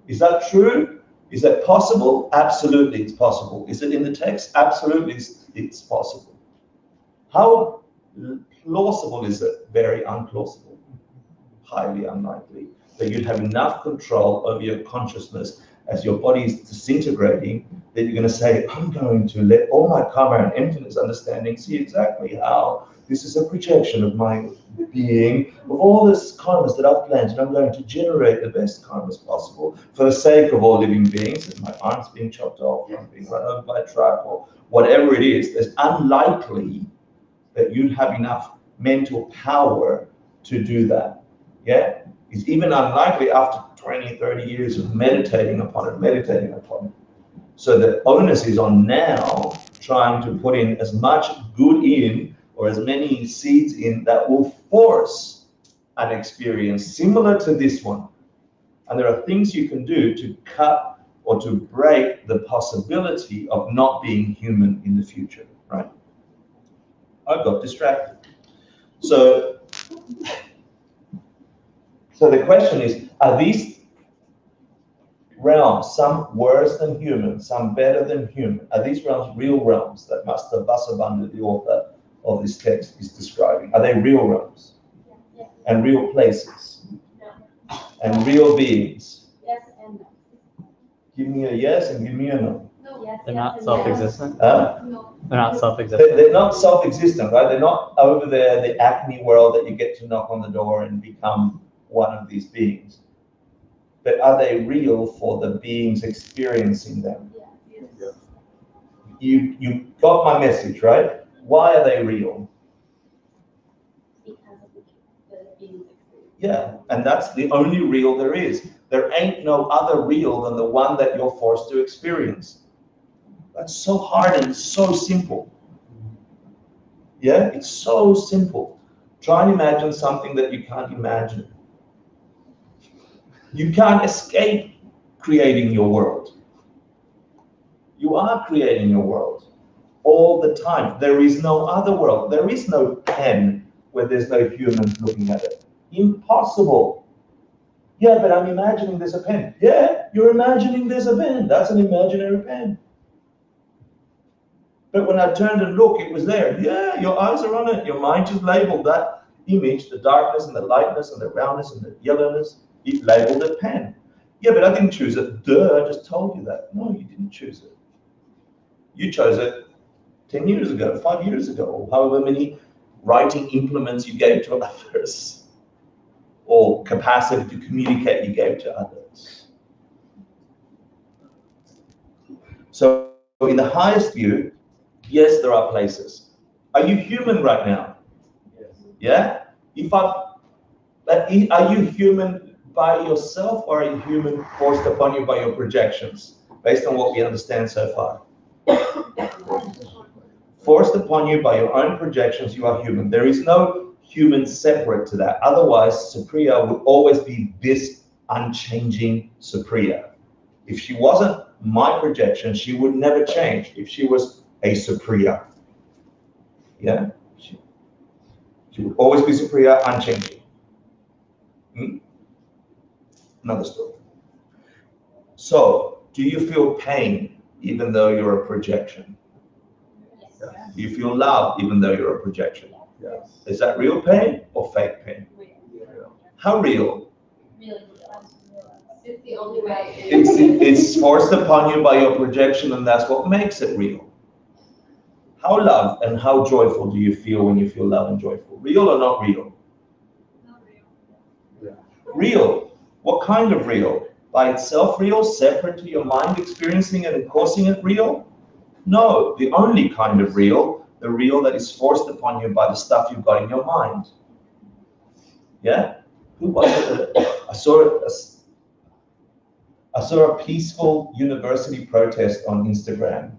Is that true? Is that possible? Absolutely, it's possible. Is it in the text? Absolutely, it's possible. How plausible is it? Very unplausible. Highly unlikely. that you'd have enough control over your consciousness as your body is disintegrating, that you're going to say, I'm going to let all my karma and emptiness understanding see exactly how this is a projection of my being, of all this karmas that I've planted. I'm going to generate the best karmas possible for the sake of all living beings. And my arm's being chopped off, I'm being run over by a truck, or whatever it is. It's unlikely that you'd have enough mental power to do that. Yeah? It's even unlikely after 20, 30 years of meditating upon it. So the onus is on now trying to put in as much good in, or as many seeds in, that will force an experience similar to this one. And there are things you can do to cut or to break the possibility of not being human in the future, right? I got distracted. So the question is, are these realms, some worse than human, some better than human, are these realms real realms that Master Vasubandhu, the author of this text, is describing? Are they real realms? Yes. And real places? No. And real beings? Yes and no. Give me a yes and give me a no. No. Yes. They're yes, not and self-existent? Huh? No. They're not self-existent? They're not self-existent, right? They're not over there, the Acme world that you get to knock on the door and become one of these beings. But are they real for the beings experiencing them? Yes. You got my message, right? Why are they real? Because of the beings experience. Yeah, and that's the only real there is. There ain't no other real than the one that you're forced to experience. That's so hard and so simple. Yeah, it's so simple. Try and imagine something that you can't imagine. You can't escape creating your world. You are creating your world all the time. There is no other world. There is no pen where there's no humans looking at it. Impossible. Yeah, but I'm imagining there's a pen. Yeah, you're imagining there's a pen. That's an imaginary pen. But when I turned and looked, it was there. Yeah, your eyes are on it. Your mind just labeled that image, the darkness and the lightness and the roundness and the yellowness. It labeled it pen. Yeah, but I didn't choose it. Duh, I just told you that. No, you didn't choose it. You chose it 10 years ago, 5 years ago, or however many writing implements you gave to others, or capacity to communicate you gave to others. So in the highest view, yes, there are places. Are you human right now? Yes. Yeah? Are you human by yourself, or are you human forced upon you by your projections, based on what we understand so far? Forced upon you by your own projections, you are human. There is no human separate to that. Otherwise, Supriya would always be this unchanging Supriya. If she wasn't my projection, she would never change if she was a Supriya. Yeah? She would always be Supriya, unchanging. Another story. So, do you feel pain even though you're a projection? Yes. Do you feel love even though you're a projection? Yes. Is that real pain or fake pain? How real? Really. It's the only way. It's forced upon you by your projection, and that's what makes it real. How loved and how joyful do you feel when you feel love and joyful? Real or not real? Not real. Real. What kind of real? By itself real, separate to your mind experiencing it and causing it real? No, the only kind of real, the real that is forced upon you by the stuff you've got in your mind. Yeah? Who was it? I saw a peaceful university protest on Instagram,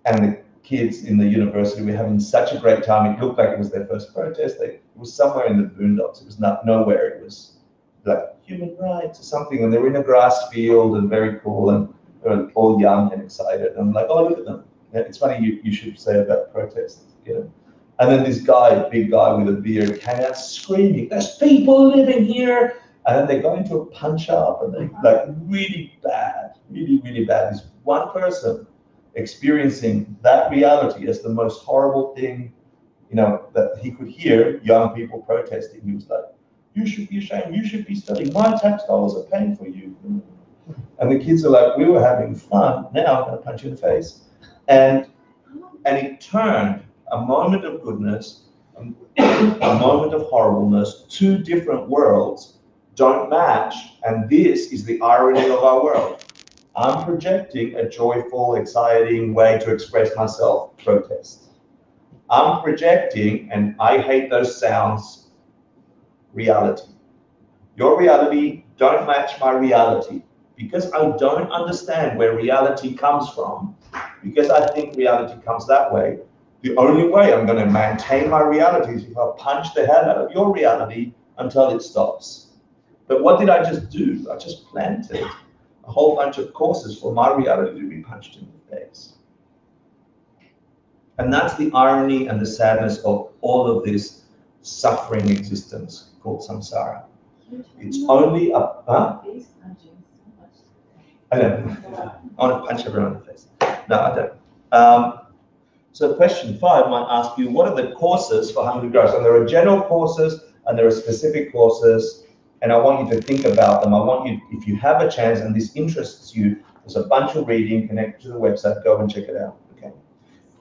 and the kids in the university were having such a great time. It looked like it was their first protest. It was somewhere in the boondocks. It was not nowhere. It was like human rights or something, and they were in a grass field and very cool, and they were all young and excited. And I'm like, oh, look at them. Yeah, it's funny you should say about protest, you know. And then this guy, big guy with a beard, came out screaming, "There's people living here!" And then they got into a punch up, and they like really bad. This one person experiencing that reality as the most horrible thing, you know, that he could hear young people protesting. He was like, You should be ashamed. You should be studying. My tax dollars are paying for you. And the kids are like, we were having fun. Now I'm going to punch you in the face. And it turned a moment of goodness, a moment of horribleness, two different worlds don't match. And this is the irony of our world. I'm projecting a joyful, exciting way to express myself, protest. I'm projecting, and I hate those sounds, reality. Your reality don't match my reality. Because I don't understand where reality comes from, because I think reality comes that way, the only way I'm going to maintain my reality is if I punch the hell out of your reality until it stops. But what did I just do? I just planted a whole bunch of courses for my reality to be punched in the face. And that's the irony and the sadness of all of this suffering existence called samsara. It's only a... Huh? I don't. I want to punch everyone in the face. No, I don't. So question 5 might ask you, what are the courses for Hungry Ghosts? And there are general courses and there are specific courses, and I want you to think about them. I want you, if you have a chance and this interests you, there's a bunch of reading connected to the website, go and check it out. Okay.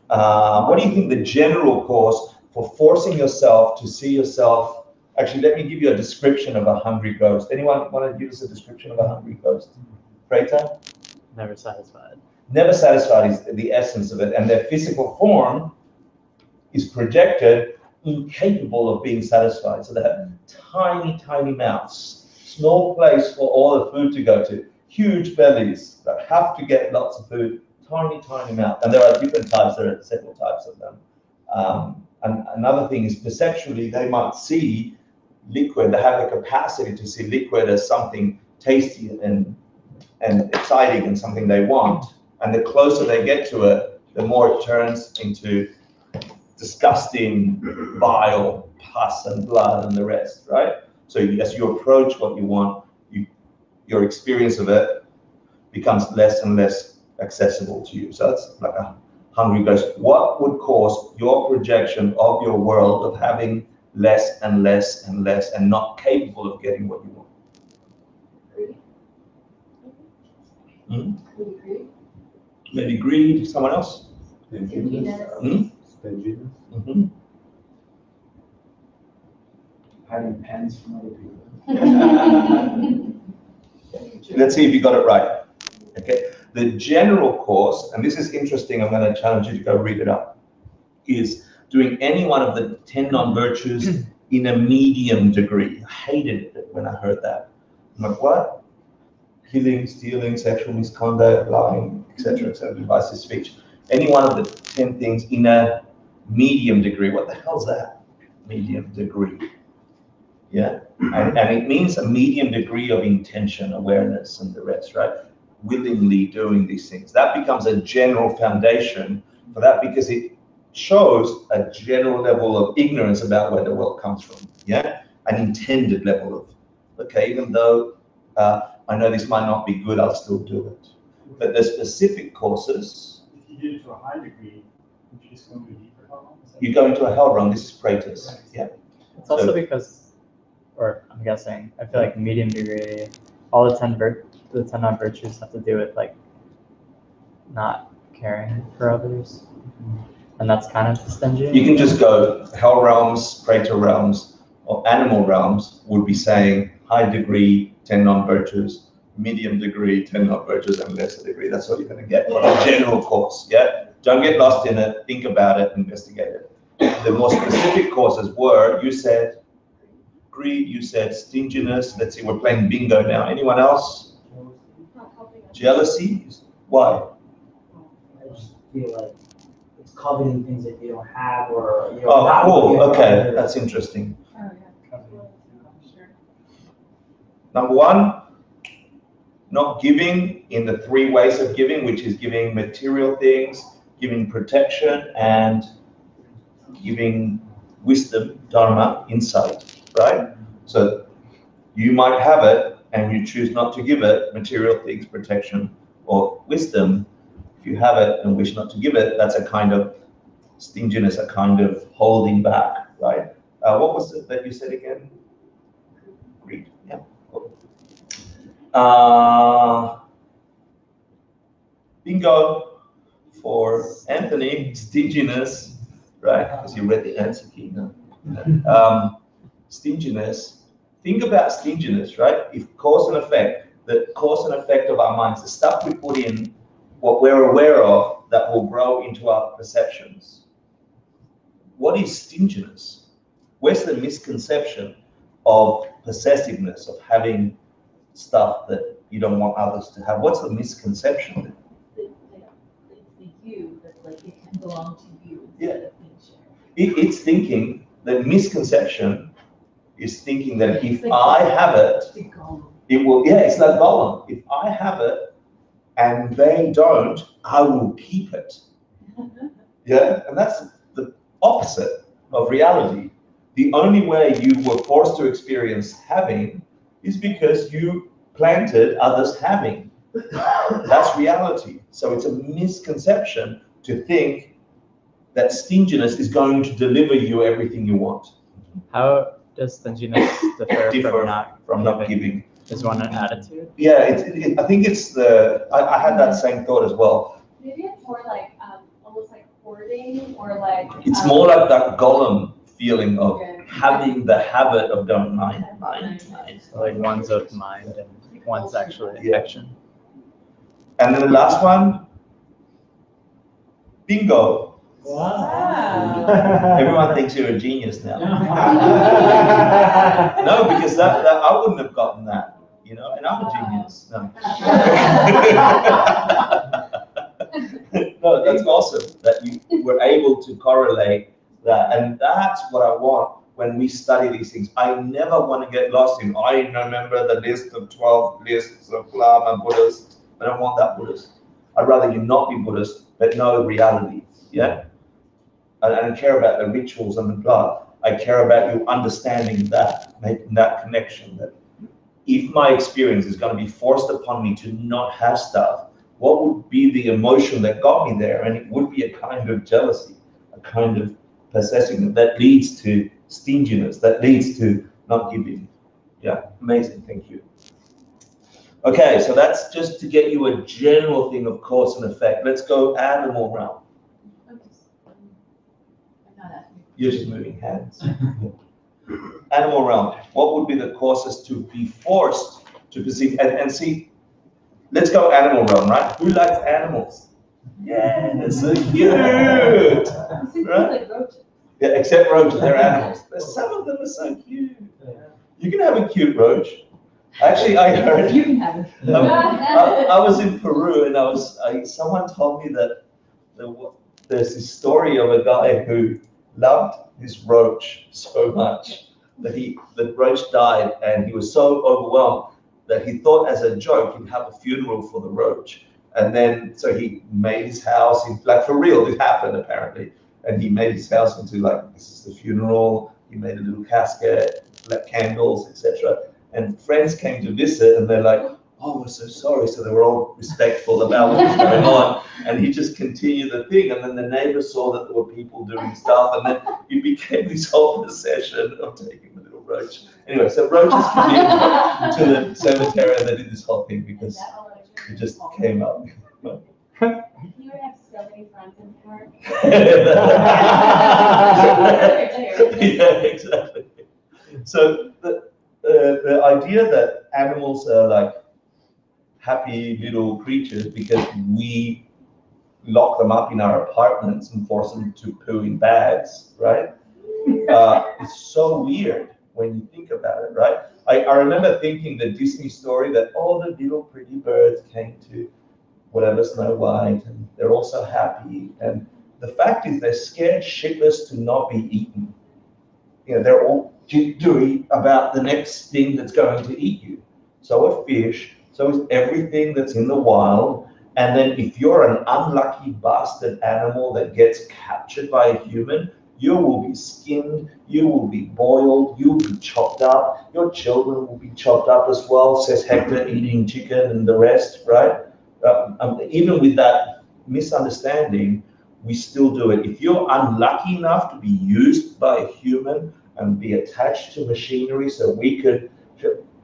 What do you think the general course for forcing yourself to see yourself? Actually, let me give you a description of a hungry ghost. Anyone want to give us a description of a hungry ghost? Prater? Never satisfied. Never satisfied is the essence of it, and their physical form is projected incapable of being satisfied. So they have tiny, tiny mouths, small place for all the food to go to, huge bellies that have to get lots of food, tiny, tiny mouth. And there are different types, there are several types of them. And another thing is perceptually, they might see liquid, they have the capacity to see liquid as something tasty and exciting and something they want. And the closer they get to it, the more it turns into disgusting, vile pus and blood and the rest, right? So as you approach what you want, your experience of it becomes less and less accessible to you. So that's like a hungry ghost. What would cause your projection of your world of having less and less and less and not capable of getting what you want? Maybe greed. Someone else? Stinginess. Stinginess. Hiding pens from other people. Let's see if you got it right. Okay. The general course, and this is interesting, I'm going to challenge you to go read it up, is doing any one of the 10 non-virtues in a medium degree. I hated it when I heard that. I'm like, what? Killing, stealing, sexual misconduct, lying, etc., divisive speech. Any one of the 10 things in a medium degree. What the hell's that? Medium degree. Yeah? And it means a medium degree of intention, awareness, and the rest, right? Willingly doing these things. That becomes a general foundation for that because it shows a general level of ignorance about where the world comes from. Yeah? An intended level of, okay, even though I know this might not be good, I'll still do it. But the specific courses... If you did it to a high degree, would you just go into a deeper hell? You go into a hell realm. This is pratis. Yeah. It's also because, or I'm guessing, I feel like medium degree, all the 10 non-virtues have to do with like not caring for others. And that's kind of stingy. You can just go hell realms, prater realms, or animal realms would be saying high degree, 10 non-virtues, medium degree, 10 non-virtues, and lesser degree. That's what you're going to get from a general course. Yeah. Don't get lost in it. Think about it. Investigate it. The more specific courses were, you said greed, you said stinginess. Let's see, we're playing bingo now. Anyone else? Jealousy? Why? I just feel like it's coveting things that you don't have or you don't have. Oh, cool. Okay, that's interesting. Number one, not giving in the 3 ways of giving, which is giving material things, giving protection, and giving wisdom, dharma, insight, right? So you might have it and you choose not to give it, material things, protection, or wisdom. If you have it and wish not to give it, that's a kind of stinginess, a kind of holding back, right? What was it that you said again? Yeah. Bingo for Anthony, stinginess, right? Because you read the answer key. No? Stinginess. Think about stinginess, right? If cause and effect, the cause and effect of our minds, the stuff we put in, what we're aware of, that will grow into our perceptions. What is stinginess? Where's the misconception of possessiveness, of having stuff that you don't want others to have? What's the misconception? It's the you, that like it can belong to you Yeah. instead of being shared. It's thinking, the misconception is thinking that if I have it, it will, yeah, it's like Gollum. If I have it and they don't, I will keep it. Yeah, and that's the opposite of reality. The only way you were forced to experience having is because you planted others having. That's reality. So it's a misconception to think that stinginess is going to deliver you everything you want. How does stinginess differ from not giving? Is one an attitude? Yeah, I think it's I had that same thought as well. Maybe it's more like almost like hoarding or like. It's more like that Gollum feeling of having the habit of going mine. Like one's of mind and one's actually action. And then the last one, bingo. Wow. Everyone thinks you're a genius now. No, because that I wouldn't have gotten that, you know, and I'm a genius. No. No, that's awesome that you were able to correlate that, and that's what I want when we study these things. I never want to get lost in, I remember the list of 12 lists of Lama Buddhists. I don't want that Buddhist. I'd rather you not be Buddhist, but know reality, yeah? I don't care about the rituals and the blah. I care about you understanding that, making that connection, that if my experience is going to be forced upon me to not have stuff, what would be the emotion that got me there? And it would be a kind of jealousy, a kind of possessiveness that leads to stinginess, that leads to not giving. Yeah, amazing, thank you. Okay, so that's just to get you a general thing of cause and effect. Let's go animal realm. You're just moving hands. Animal realm. What would be the causes to be forced to perceive? And see, let's go animal realm, right? Who likes animals? Yeah, they're so cute. Right? Yeah, except roaches, they're animals. Some of them are so cute. You can have a cute roach. Actually, I heard. You can have it. I was in Peru, and someone told me that there's this story of a guy who loved his roach so much that the roach died, and he was so overwhelmed that he thought, as a joke, he'd have a funeral for the roach. And then, so he made his house, like for real, it happened apparently. And he made his house into like, this is the funeral. He made a little casket, lit candles, etc. And friends came to visit, and they're like, oh, we're so sorry. So they were all respectful about what was going on. And he just continued the thing. And then the neighbors saw that there were people doing stuff. And then it became this whole procession of taking the little roach. Anyway, so roaches came to the cemetery, and they did this whole thing because it just came up. You would have so many friends in park. Yeah, exactly. So the idea that animals are like happy little creatures because we lock them up in our apartments and force them to poo in bags, right? It's so weird when you think about it, right? I remember thinking the Disney story that all the little pretty birds came to whatever Snow White, and they're all so happy. And the fact is they're scared shitless to not be eaten. You know, they're all jittery about the next thing that's going to eat you. So a fish, so is everything that's in the wild. And then if you're an unlucky bastard animal that gets captured by a human, you will be skinned, you will be boiled, you'll be chopped up, your children will be chopped up as well, says Hector eating chicken and the rest, right? Even with that misunderstanding, we still do it. If you're unlucky enough to be used by a human and be attached to machinery so we could,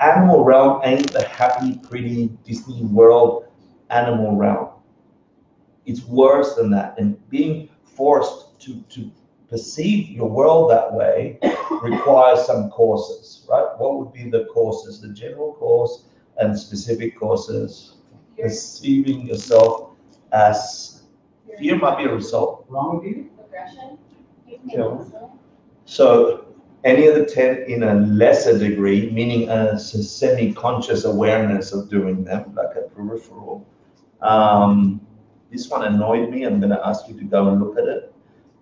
animal realm ain't the happy, pretty Disney World animal realm. It's worse than that. And being forced to perceive your world that way requires some courses, right? What would be the courses? The general course and specific courses. Perceiving yourself as fear might be a result. Wrong with you? Aggression. So any of the 10 in a lesser degree, meaning a semi-conscious awareness of doing them, like a peripheral. This one annoyed me. I'm going to ask you to go and look at it.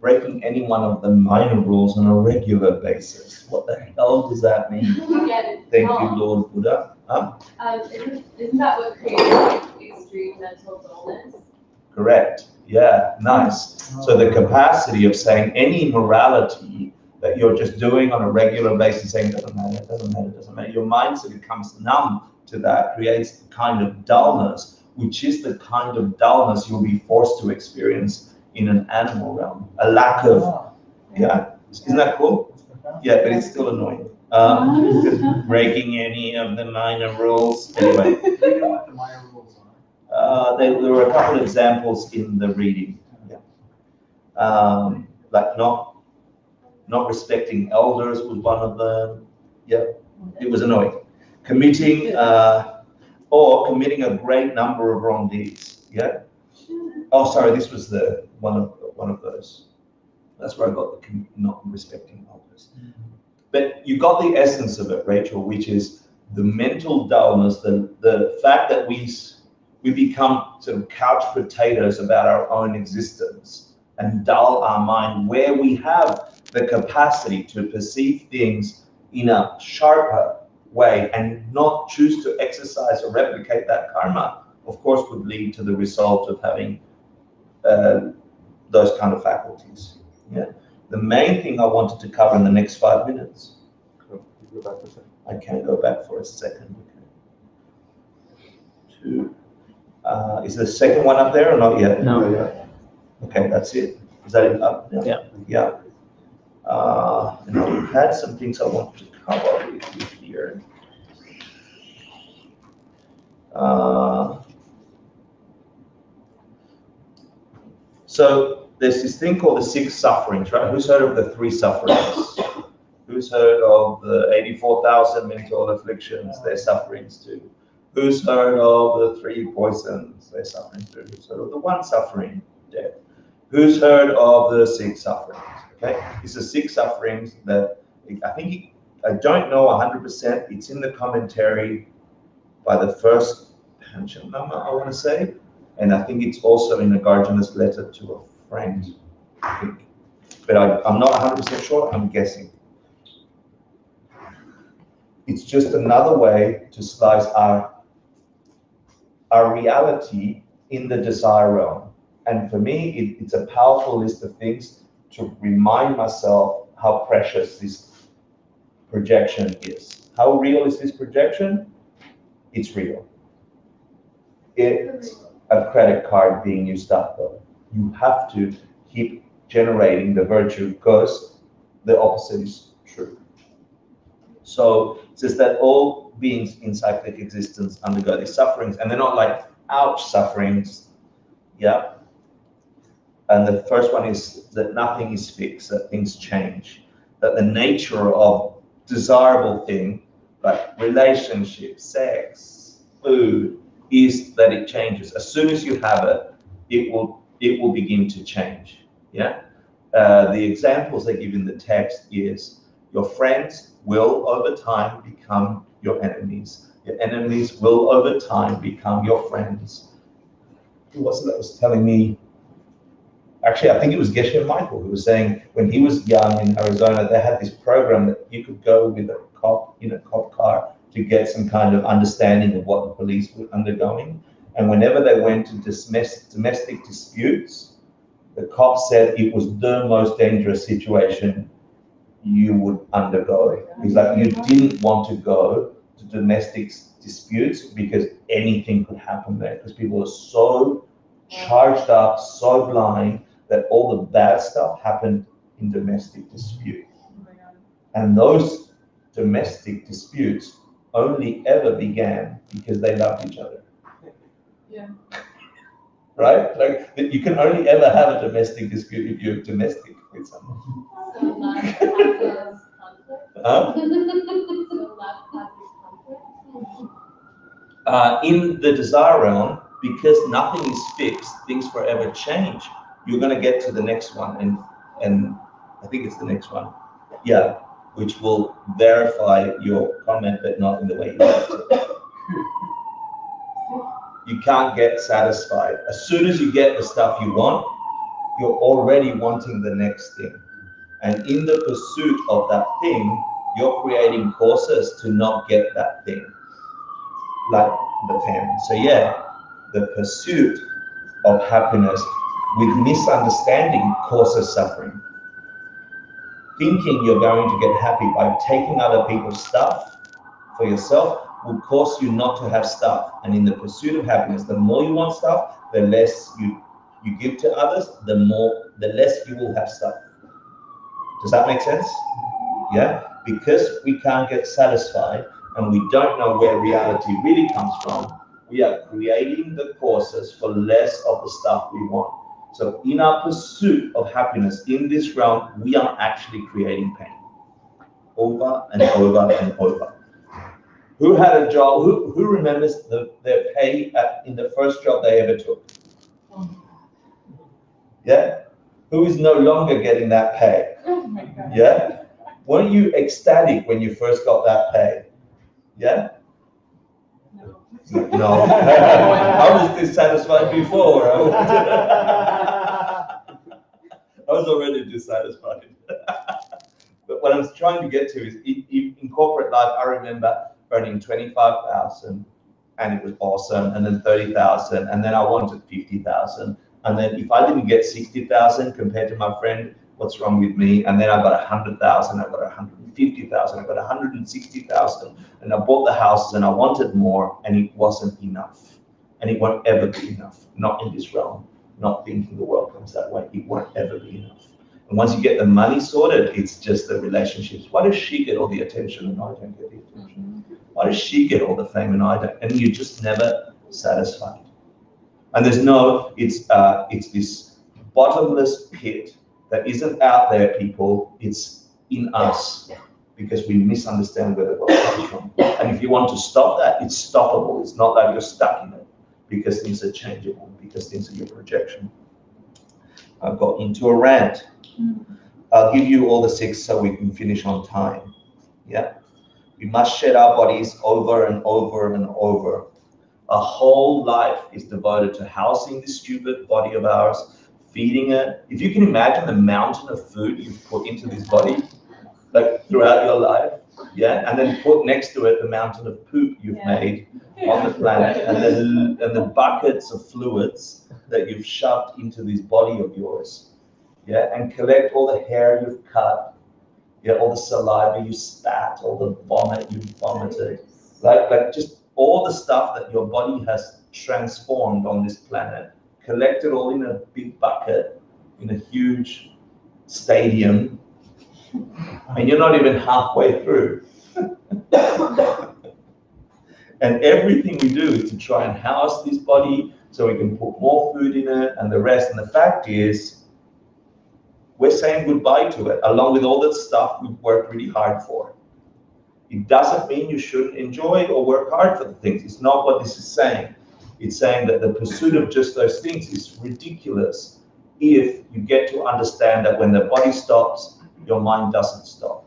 Breaking any one of the minor rules on a regular basis. What the hell does that mean? Thank you, Lord Buddha. Huh? Isn't that what creates extreme mental illness? Correct. Yeah, nice. So the capacity of saying any morality that you're just doing on a regular basis, saying doesn't matter, doesn't matter, doesn't matter. Your mind sort of becomes numb to that, creates the kind of dullness, which is the kind of dullness you'll be forced to experience in an animal realm. A lack of, yeah, isn't that cool? Yeah, but it's still annoying. Breaking any of the minor rules. Anyway, You know what the minor rules are? there were a couple of examples in the reading. Yeah. Like not respecting elders was one of them. Yeah, it was annoying. Committing committing a great number of wrong deeds. Yeah. Oh, sorry, this was the one of those. That's where I got the not respecting elders. But you got the essence of it, Rachel, which is the mental dullness, the fact that we become sort of couch potatoes about our own existence and dull our mind, where we have the capacity to perceive things in a sharper way and not choose to exercise or replicate that karma, of course, would lead to the result of having those kind of faculties. Yeah. The main thing I wanted to cover in the next 5 minutes. I can go back for a second. Okay. Is the second one up there or not yet? No. Okay, that's it. Is that it up? Yeah. Yeah. And I had some things I wanted to cover with you here. So there's this thing called the 6 sufferings, right? Who's heard of the 3 sufferings? Who's heard of the 84,000 mental afflictions, their sufferings too? Who's heard of the 3 poisons, their suffering too? Who's heard of the 1 suffering, death? Who's heard of the 6 sufferings? Okay, it's the 6 sufferings that I don't know 100%. It's in the commentary by the first Panchen Lama, I want to say, and I think it's also in the Nagarjuna's letter to a friend, I think. But I'm not 100% sure. I'm guessing. It's just another way to slice our reality in the desire realm. And for me, it's a powerful list of things to remind myself how precious this projection is. How real is this projection? It's real. It's a credit card being used up, though. You have to keep generating the virtue because the opposite is true. So it says that all beings in cyclic existence undergo these sufferings, and they're not like, ouch, sufferings. Yeah. And the first one is that nothing is fixed, that things change, that the nature of desirable thing, like relationship, sex, food, is that it changes. As soon as you have it, it will begin to change. Yeah. The examples they give in the text is your friends will over time become your enemies. Your enemies will over time become your friends. Who was it that was telling me? Actually, I think it was Geshe Michael who was saying when he was young in Arizona, they had this program that you could go with a cop in a cop car to get some kind of understanding of what the police were undergoing. And whenever they went to domestic disputes, the cop said it was the most dangerous situation you would undergo. He's like, you didn't want to go to domestic disputes because anything could happen there because people are so charged up, so blind that all the bad stuff happened in domestic dispute. And those domestic disputes only ever began because they loved each other. Yeah. Right? Like, you can only ever have a domestic dispute if you're domestic with someone. So love causes conflict? Huh? So love causes conflict? In the desire realm, because nothing is fixed, things forever change. You're going to get to the next one, and I think it's the next one. Yeah, which will verify your comment, but not in the way you want it. You can't get satisfied. As soon as you get the stuff you want, you're already wanting the next thing. And in the pursuit of that thing, you're creating causes to not get that thing, like the pen. So yeah, the pursuit of happiness with misunderstanding causes suffering. Thinking you're going to get happy by taking other people's stuff for yourself will cause you not to have stuff. And in the pursuit of happiness, the more you want stuff, the less you give to others, the less you will have stuff. Does that make sense? Yeah? Because we can't get satisfied and we don't know where reality really comes from, we are creating the causes for less of the stuff we want. So in our pursuit of happiness in this realm, we are actually creating pain over and over and over. Who had a job? Who remembers their pay in the first job they ever took? Yeah? Who is no longer getting that pay? Yeah? Weren't you ecstatic when you first got that pay? Yeah? No. I was dissatisfied before. I was already dissatisfied. But what I was trying to get to is, in corporate life, I remember earning 25,000, and it was awesome, and then 30,000, and then I wanted 50,000, and then if I didn't get 60,000 compared to my friend, what's wrong with me? And then I got 100,000, I got 150,000, I got 160,000, and I bought the houses, and I wanted more, and it wasn't enough, and it won't ever be enough. Not in this realm. Not thinking the world comes that way. It won't ever be enough. And once you get the money sorted, it's just the relationships. Why does she get all the attention and I don't get the attention? Why does she get all the fame and I don't? And you're just never satisfied. And there's no, it's this bottomless pit that isn't out there, people. It's in us because we misunderstand where the world comes from. And if you want to stop that, it's stoppable. It's not that you're stuck in it because things are changeable, because things are your projection. I've got into a rant. I'll give you all the 6 so we can finish on time. Yeah. We must shed our bodies over and over and over. Our whole life is devoted to housing this stupid body of ours, feeding it. If you can imagine the mountain of food you've put into this body, like throughout your life, yeah, and then put next to it the mountain of poop you've made on the planet, and the buckets of fluids that you've shoved into this body of yours. Yeah, and collect all the hair you've cut, yeah, all the saliva you spat, all the vomit you vomited, like just all the stuff that your body has transformed on this planet, collect it all in a big bucket, in a huge stadium, and you're not even halfway through. And everything we do is to try and house this body so we can put more food in it and the rest. And the fact is, we're saying goodbye to it, along with all that stuff we've worked really hard for. It doesn't mean you shouldn't enjoy it or work hard for the things. It's not what this is saying. It's saying that the pursuit of just those things is ridiculous if you get to understand that when the body stops, your mind doesn't stop.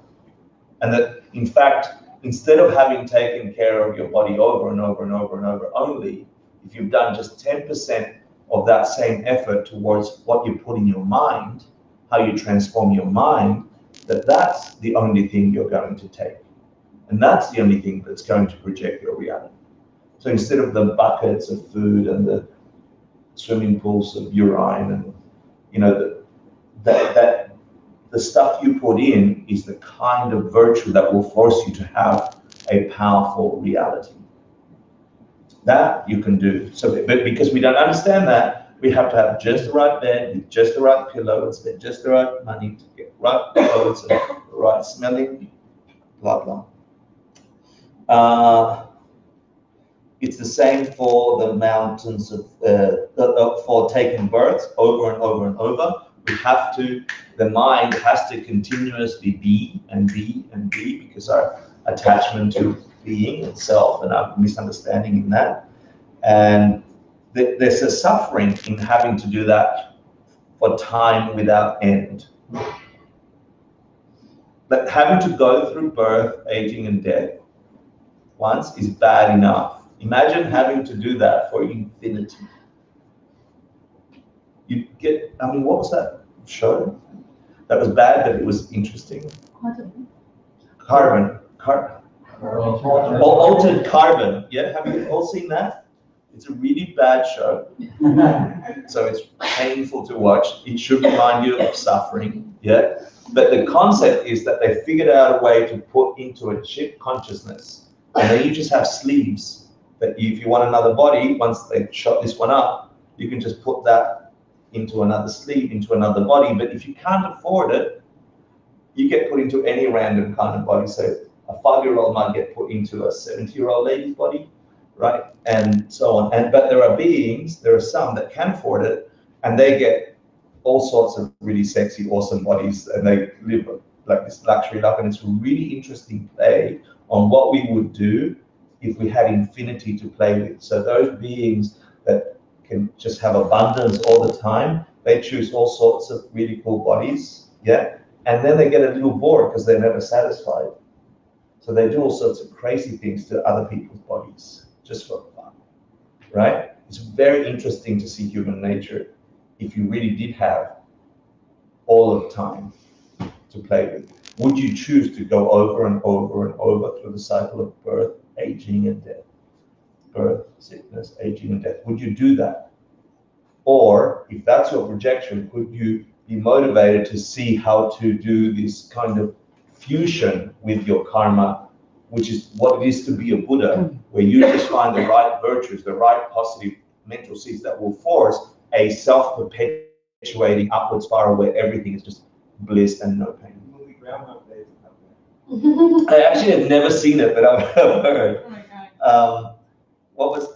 And that, in fact, instead of having taken care of your body over and over and over and over only, if you've done just 10% of that same effort towards what you put in your mind, how you transform your mind, that's the only thing you're going to take. And that's the only thing that's going to project your reality. So instead of the buckets of food and the swimming pools of urine and, you know, the stuff you put in is the kind of virtue that will force you to have a powerful reality. That you can do. So, but because we don't understand that, we have to have just the right bed, with just the right pillow, and spend just the right money to get right clothes and the right smelling, blah, blah. It's the same for the mountains of, for taking births over and over and over. We have to, the mind has to continuously be and be and be, because our attachment to being itself and our misunderstanding in that. And there's a suffering in having to do that for time without end. But having to go through birth, aging, and death once is bad enough. Imagine having to do that for infinity. You get, I mean, what was that show? That was bad, but it was interesting. Carbon. Altered Carbon. Yeah, have you all seen that? It's a really bad show. So it's painful to watch. It should remind you of suffering. Yeah. But the concept is that they figured out a way to put into a chip consciousness. And then you just have sleeves. That if you want another body, once they shot this one up, you can just put that into another sleeve, into another body. But if you can't afford it, you get put into any random kind of body. So a 5-year-old might get put into a 70-year-old lady's body, right? And so on. And but there are beings, there are some that can afford it, and they get all sorts of really sexy, awesome bodies, and they live like this luxury life. And it's a really interesting play on what we would do if we had infinity to play with. So those beings that can just have abundance all the time, they choose all sorts of really cool bodies, yeah? And then they get a little bored because they're never satisfied. So they do all sorts of crazy things to other people's bodies, just for fun, right? It's very interesting to see human nature if you really did have all of time to play with. Would you choose to go over and over and over through the cycle of birth, aging, and death? Birth, sickness, aging, and death. Would you do that? Or, if that's your projection, could you be motivated to see how to do this kind of fusion with your karma, which is what it is to be a Buddha, where you just find the right virtues, the right positive mental seeds that will force a self-perpetuating upward spiral where everything is just bliss and no pain. I actually have never seen it, but I've heard. Oh my God. What was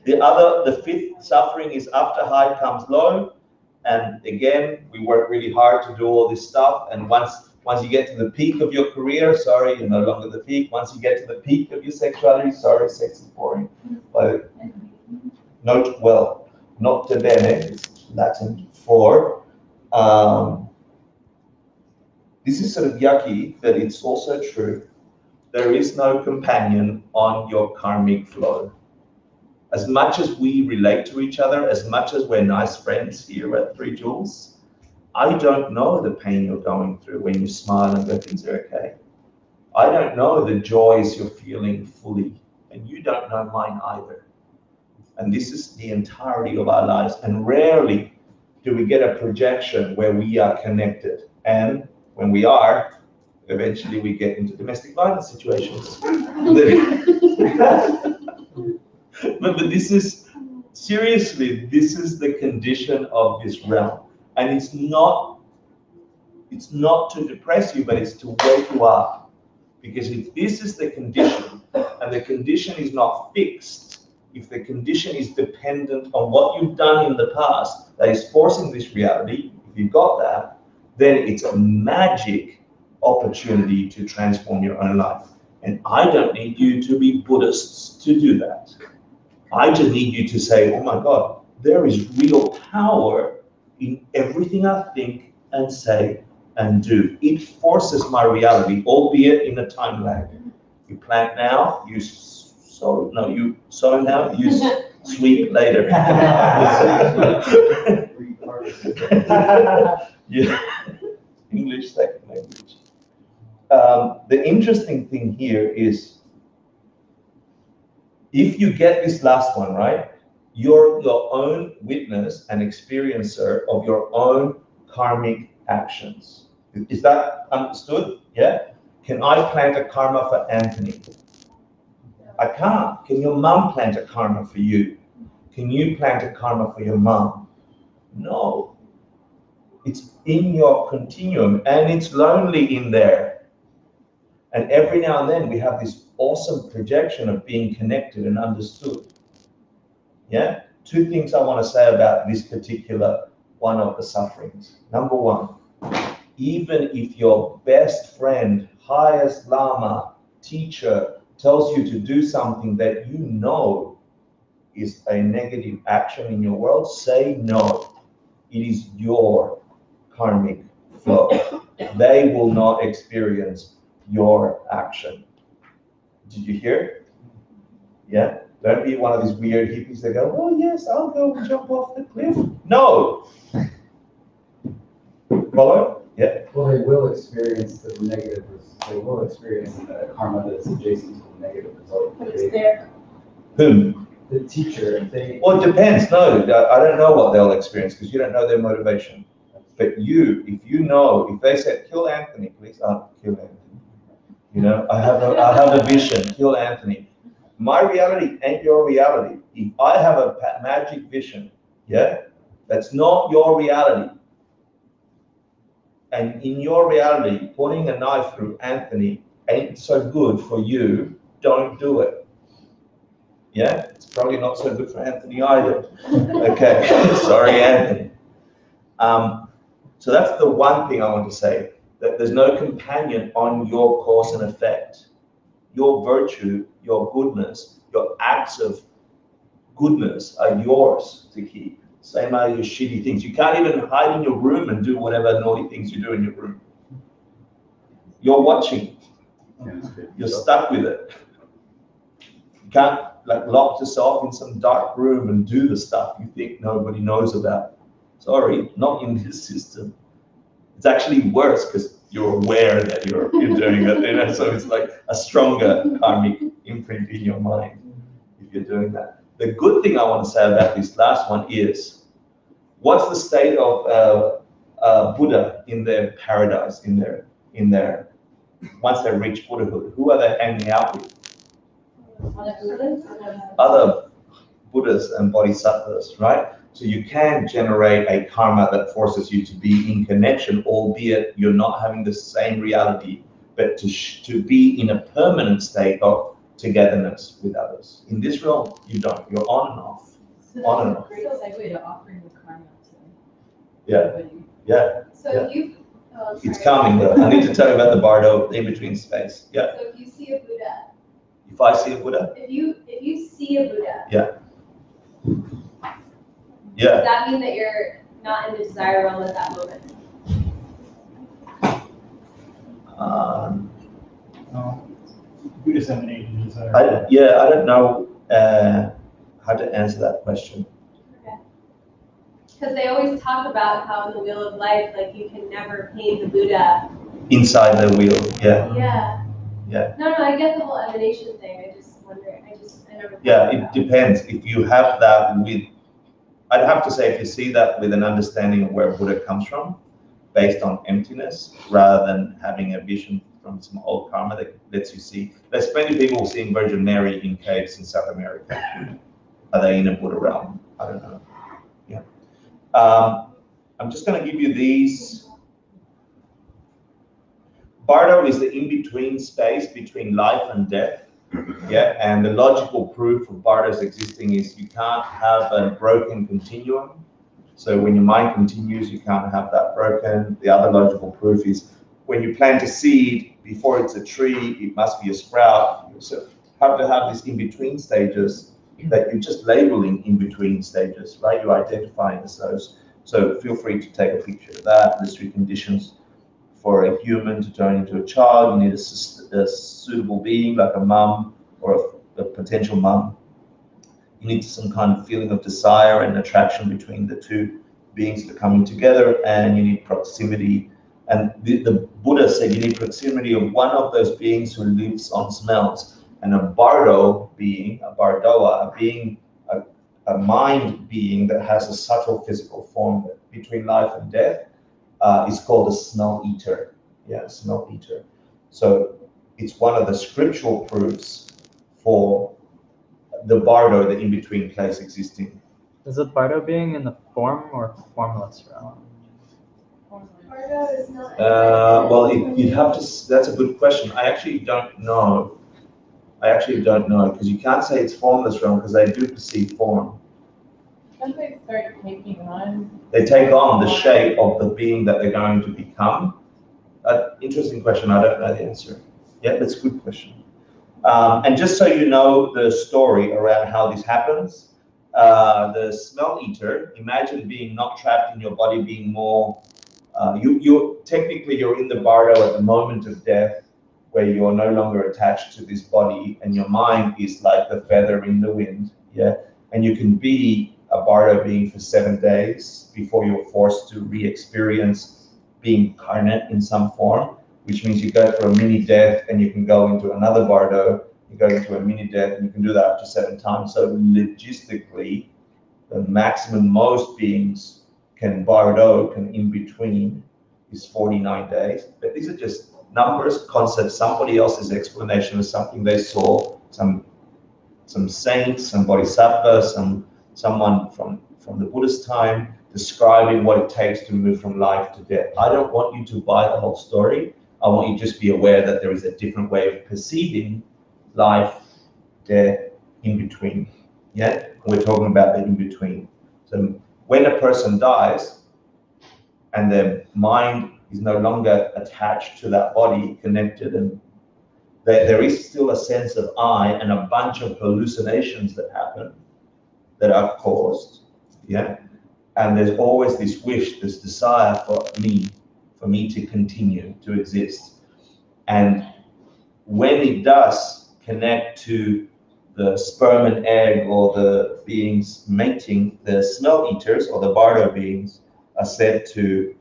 the fifth suffering is after high comes low, and again we work really hard to do all this stuff, and once you get to the peak of your career, sorry, you're no longer the peak. Once you get to the peak of your sexuality, sorry, sex is boring. But note well, not te bene, it's Latin for. This is sort of yucky, but it's also true. There is no companion on your karmic flow. As much as we relate to each other, as much as we're nice friends here at 3 Joules, I don't know the pain you're going through when you smile and go, things are okay. I don't know the joys you're feeling fully, and you don't know mine either. And this is the entirety of our lives, and rarely do we get a projection where we are connected. And when we are, eventually we get into domestic violence situations. But this is, seriously, this is the condition of this realm. And it's not to depress you, but it's to wake you up. Because if this is the condition, and the condition is not fixed, if the condition is dependent on what you've done in the past that is forcing this reality, if you've got that, then it's a magic opportunity to transform your own life. And I don't need you to be Buddhists to do that. I just need you to say, oh my God, there is real power in everything I think and say and do. It forces my reality, albeit in a time lag. You plant now, you sow now, you sweep later. Yeah. English second language. The interesting thing here is, if you get this last one right, you're your own witness and experiencer of your own karmic actions. Is that understood? Yeah? Can I plant a karma for Anthony? I can't. Can your mum plant a karma for you? Can you plant a karma for your mum? No. It's in your continuum, and it's lonely in there. And every now and then we have this awesome projection of being connected and understood. Yeah? Two things I want to say about this particular one of the sufferings. Number one, even if your best friend, highest Lama, teacher, tells you to do something that you know is a negative action in your world, say no. It is your karmic flow. They will not experience your action. Did you hear? Yeah? Don't be one of these weird hippies that go, oh yes, I'll go jump off the cliff. No! Follow? Yeah. Well, they will experience the negative, they will experience the karma that's adjacent to the negative result. But it's there. Whom? The teacher, if they. Well, it depends. No, I don't know what they'll experience because you don't know their motivation. But you, if you know, if they said, kill Anthony, please, kill Anthony. You know, I have a vision, kill Anthony. My reality ain't your reality. If I have a magic vision, yeah, that's not your reality. And in your reality, pointing a knife through Anthony ain't so good for you, don't do it. Yeah, it's probably not so good for Anthony either. Okay, sorry, Anthony. So that's the one thing I want to say, that there's no companion on your cause and effect. Your virtue, your goodness, your acts of goodness are yours to keep. Same as your shitty things. You can't even hide in your room and do whatever naughty things you do in your room. You're watching. You're stuck with it. You can't like lock yourself in some dark room and do the stuff you think nobody knows about. Sorry, not in this system. It's actually worse because you're aware that you're doing it, you know? So it's like a stronger karmic imprint in your mind if you're doing that. The good thing I want to say about this last one is, what's the state of Buddha in their paradise, in their once they reach Buddhahood? Who are they hanging out with? Other Buddhas and Bodhisattvas, right? So you can generate a karma that forces you to be in connection, albeit you're not having the same reality, but to be in a permanent state of togetherness with others. In this realm, you don't. You're on and off. So On and that's off. a great segue to offering the karma to Yeah, everybody. yeah. So Yeah. you, oh, It's sorry. coming though. I need to tell you about the bardo in between space. Yeah. So if you see a Buddha, If I see a Buddha, if you see a Buddha, yeah. does that mean that you're not in the desire realm at that moment? Buddhist emanation desire. I don't know how to answer that question. Okay. Because they always talk about how in the wheel of life, like you can never paint the Buddha Inside the wheel, yeah. Yeah. Yeah. No, I get the whole emanation thing. I just wonder. I never. Yeah, it depends. If you have that with, I'd have to say if you see that with an understanding of where Buddha comes from, based on emptiness, rather than having a vision from some old karma that lets you see. There's plenty of people seeing Virgin Mary in caves in South America. Are they in a Buddha realm? I don't know. Yeah. I'm just going to give you these. Bardo is the in-between space between life and death. Yeah, and the logical proof of Bardo's existing is you can't have a broken continuum. So when your mind continues, you can't have that broken. The other logical proof is when you plant a seed, before it's a tree, it must be a sprout. So you have to have these in-between stages that you're just labeling in-between stages, right? You're identifying as those. So feel free to take a picture of that. There's three conditions for a human to turn into a child. You need a suitable being, like a mum or a potential mum. You need some kind of feeling of desire and attraction between the two beings that are coming together, and you need proximity. And the Buddha said you need proximity of one of those beings who lives on smells. And a bardo being, a bardoa, a being, a mind being that has a subtle physical form between life and death, is called a smell eater. Yeah, smell eater. So it's one of the scriptural proofs for the bardo, the in-between place existing. Is the bardo being in the form or formless realm? Well, you'd have to, that's a good question. I actually don't know. Because you can't say it's formless realm because they do perceive form. Don't they start taking on? They take on the shape of the being that they're going to become. Interesting question. I don't know the answer. Yeah, that's a good question. And just so you know the story around how this happens, the smell eater, imagine being not trapped in your body, being more, technically you're in the bardo at the moment of death, where you're no longer attached to this body, and your mind is like the feather in the wind, yeah? And you can be a bardo being for 7 days before you're forced to re-experience being incarnate in some form, which means you go through a mini death and you can go into another bardo, you go into a mini death, and you can do that up to 7 times. So logistically, the maximum most beings can bardo, can in between, is 49 days. But these are just numbers, concepts, somebody else's explanation of something they saw, some saint, some bodhisattva, someone from the Buddhist time, describing what it takes to move from life to death. I don't want you to buy the whole story. I want you to just be aware that there is a different way of perceiving life, death, in between. Yeah, we're talking about the in between. So when a person dies and their mind is no longer attached to that body, connected, and there is still a sense of I and a bunch of hallucinations that happen that are caused, yeah? And there's always this wish, this desire for me to continue to exist. And when it does connect to the sperm and egg or the beings mating, the smell eaters or the bardo beings are said to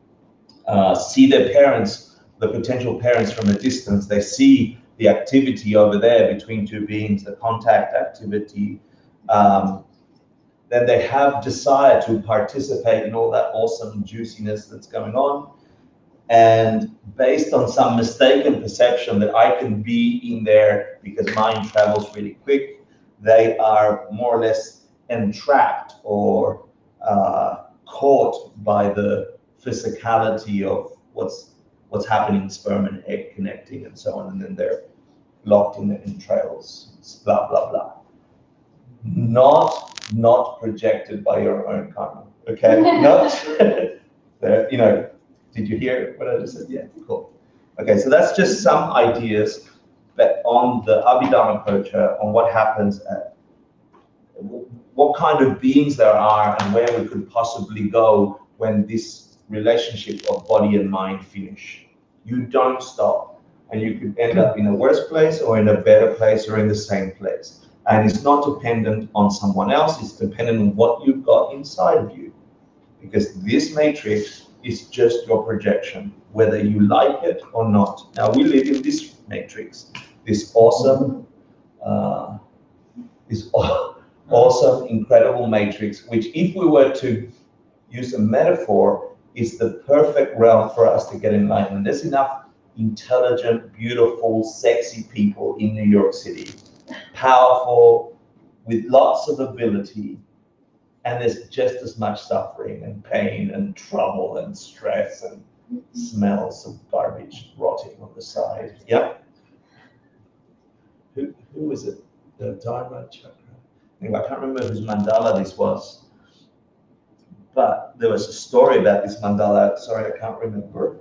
see their parents, the potential parents, from a distance. They see the activity over there between two beings, the contact activity. Then they have desire to participate in all that awesome juiciness that's going on. And based on some mistaken perception that I can be in there because mind travels really quick, they are more or less entrapped or caught by the physicality of what's happening in sperm and egg connecting and so on, and then they're locked in the entrails, blah, blah, blah. Not projected by your own karma, okay? Not, did you hear what I just said? Yeah, cool. Okay, so that's just some ideas that on the Abhidharma Kocha, on what happens what kind of beings there are and where we could possibly go when this relationship of body and mind finish. You don't stop, and you could end up in a worse place or in a better place or in the same place. And it's not dependent on someone else, it's dependent on what you've got inside of you. Because this matrix is just your projection, whether you like it or not. Now we live in this matrix, this awesome, awesome, incredible matrix, which if we were to use a metaphor, is the perfect realm for us to get enlightened. There's enough intelligent, beautiful, sexy people in New York City, powerful, with lots of ability, and there's just as much suffering and pain and trouble and stress and smells of garbage rotting on the side. Yep. Who was it? The Dharma Chakra. Anyway, I can't remember whose mandala this was, but there was a story about this mandala. Sorry, I can't remember.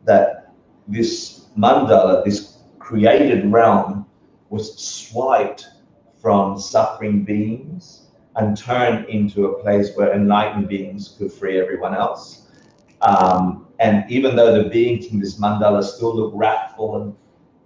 That this mandala, this created realm, was swiped from suffering beings and turned into a place where enlightened beings could free everyone else. And even though the beings in this mandala still look wrathful, and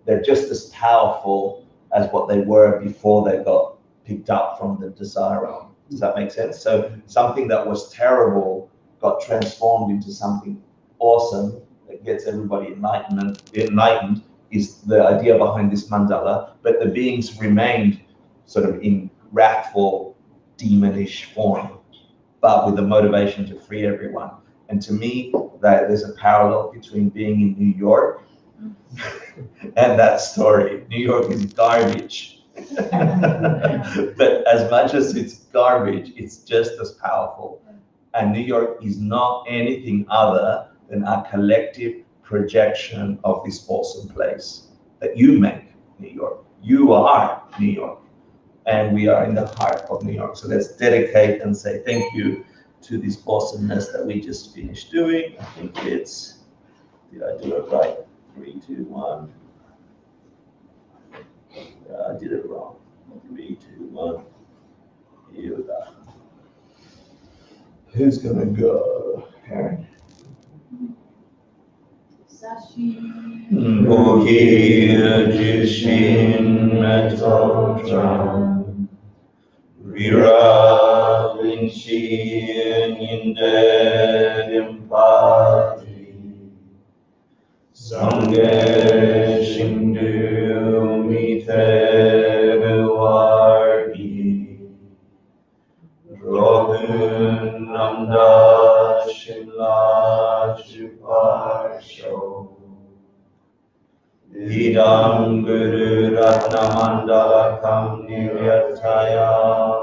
they're just as powerful as what they were before they got picked up from the desire realm. Does that make sense? So something that was terrible got transformed into something awesome that gets everybody enlightened is the idea behind this mandala, but the beings remained sort of in wrathful, demonish form, but with the motivation to free everyone. And to me, that there's a parallel between being in New York and that story. New York is garbage. But as much as it's garbage, it's just as powerful And New York is not anything other than a collective projection of this awesome place that you make New York. You are New York, and we are in the heart of New York. So let's dedicate and say thank you to this awesomeness that we just finished doing. I think it's, did I do it right? 3, 2, 1. I did it wrong. 3, 2, 1. Here we go. Who's gonna go? Karen? Bohir Jishin Metotram Vira Vinchin Yindedim Pati Sange Shindu Mite Vargi Drogun Namda Shimla Chuparsho Idam Guru Ratnamandala Kam Niryatayami.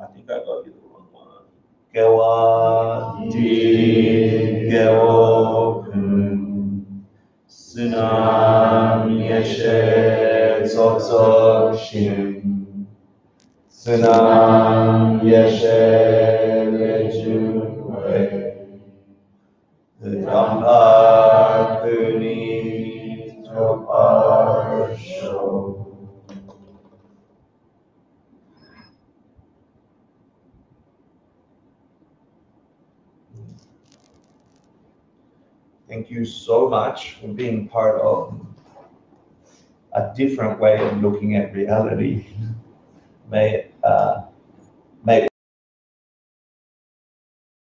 I think I got you the wrong one. Gewadi Gewokun Sunam Yeshe Tzotzok Shim Sunam Yeshe Lejunwe Dhamma Kuni Toparsho. Thank you so much for being part of a different way of looking at reality. May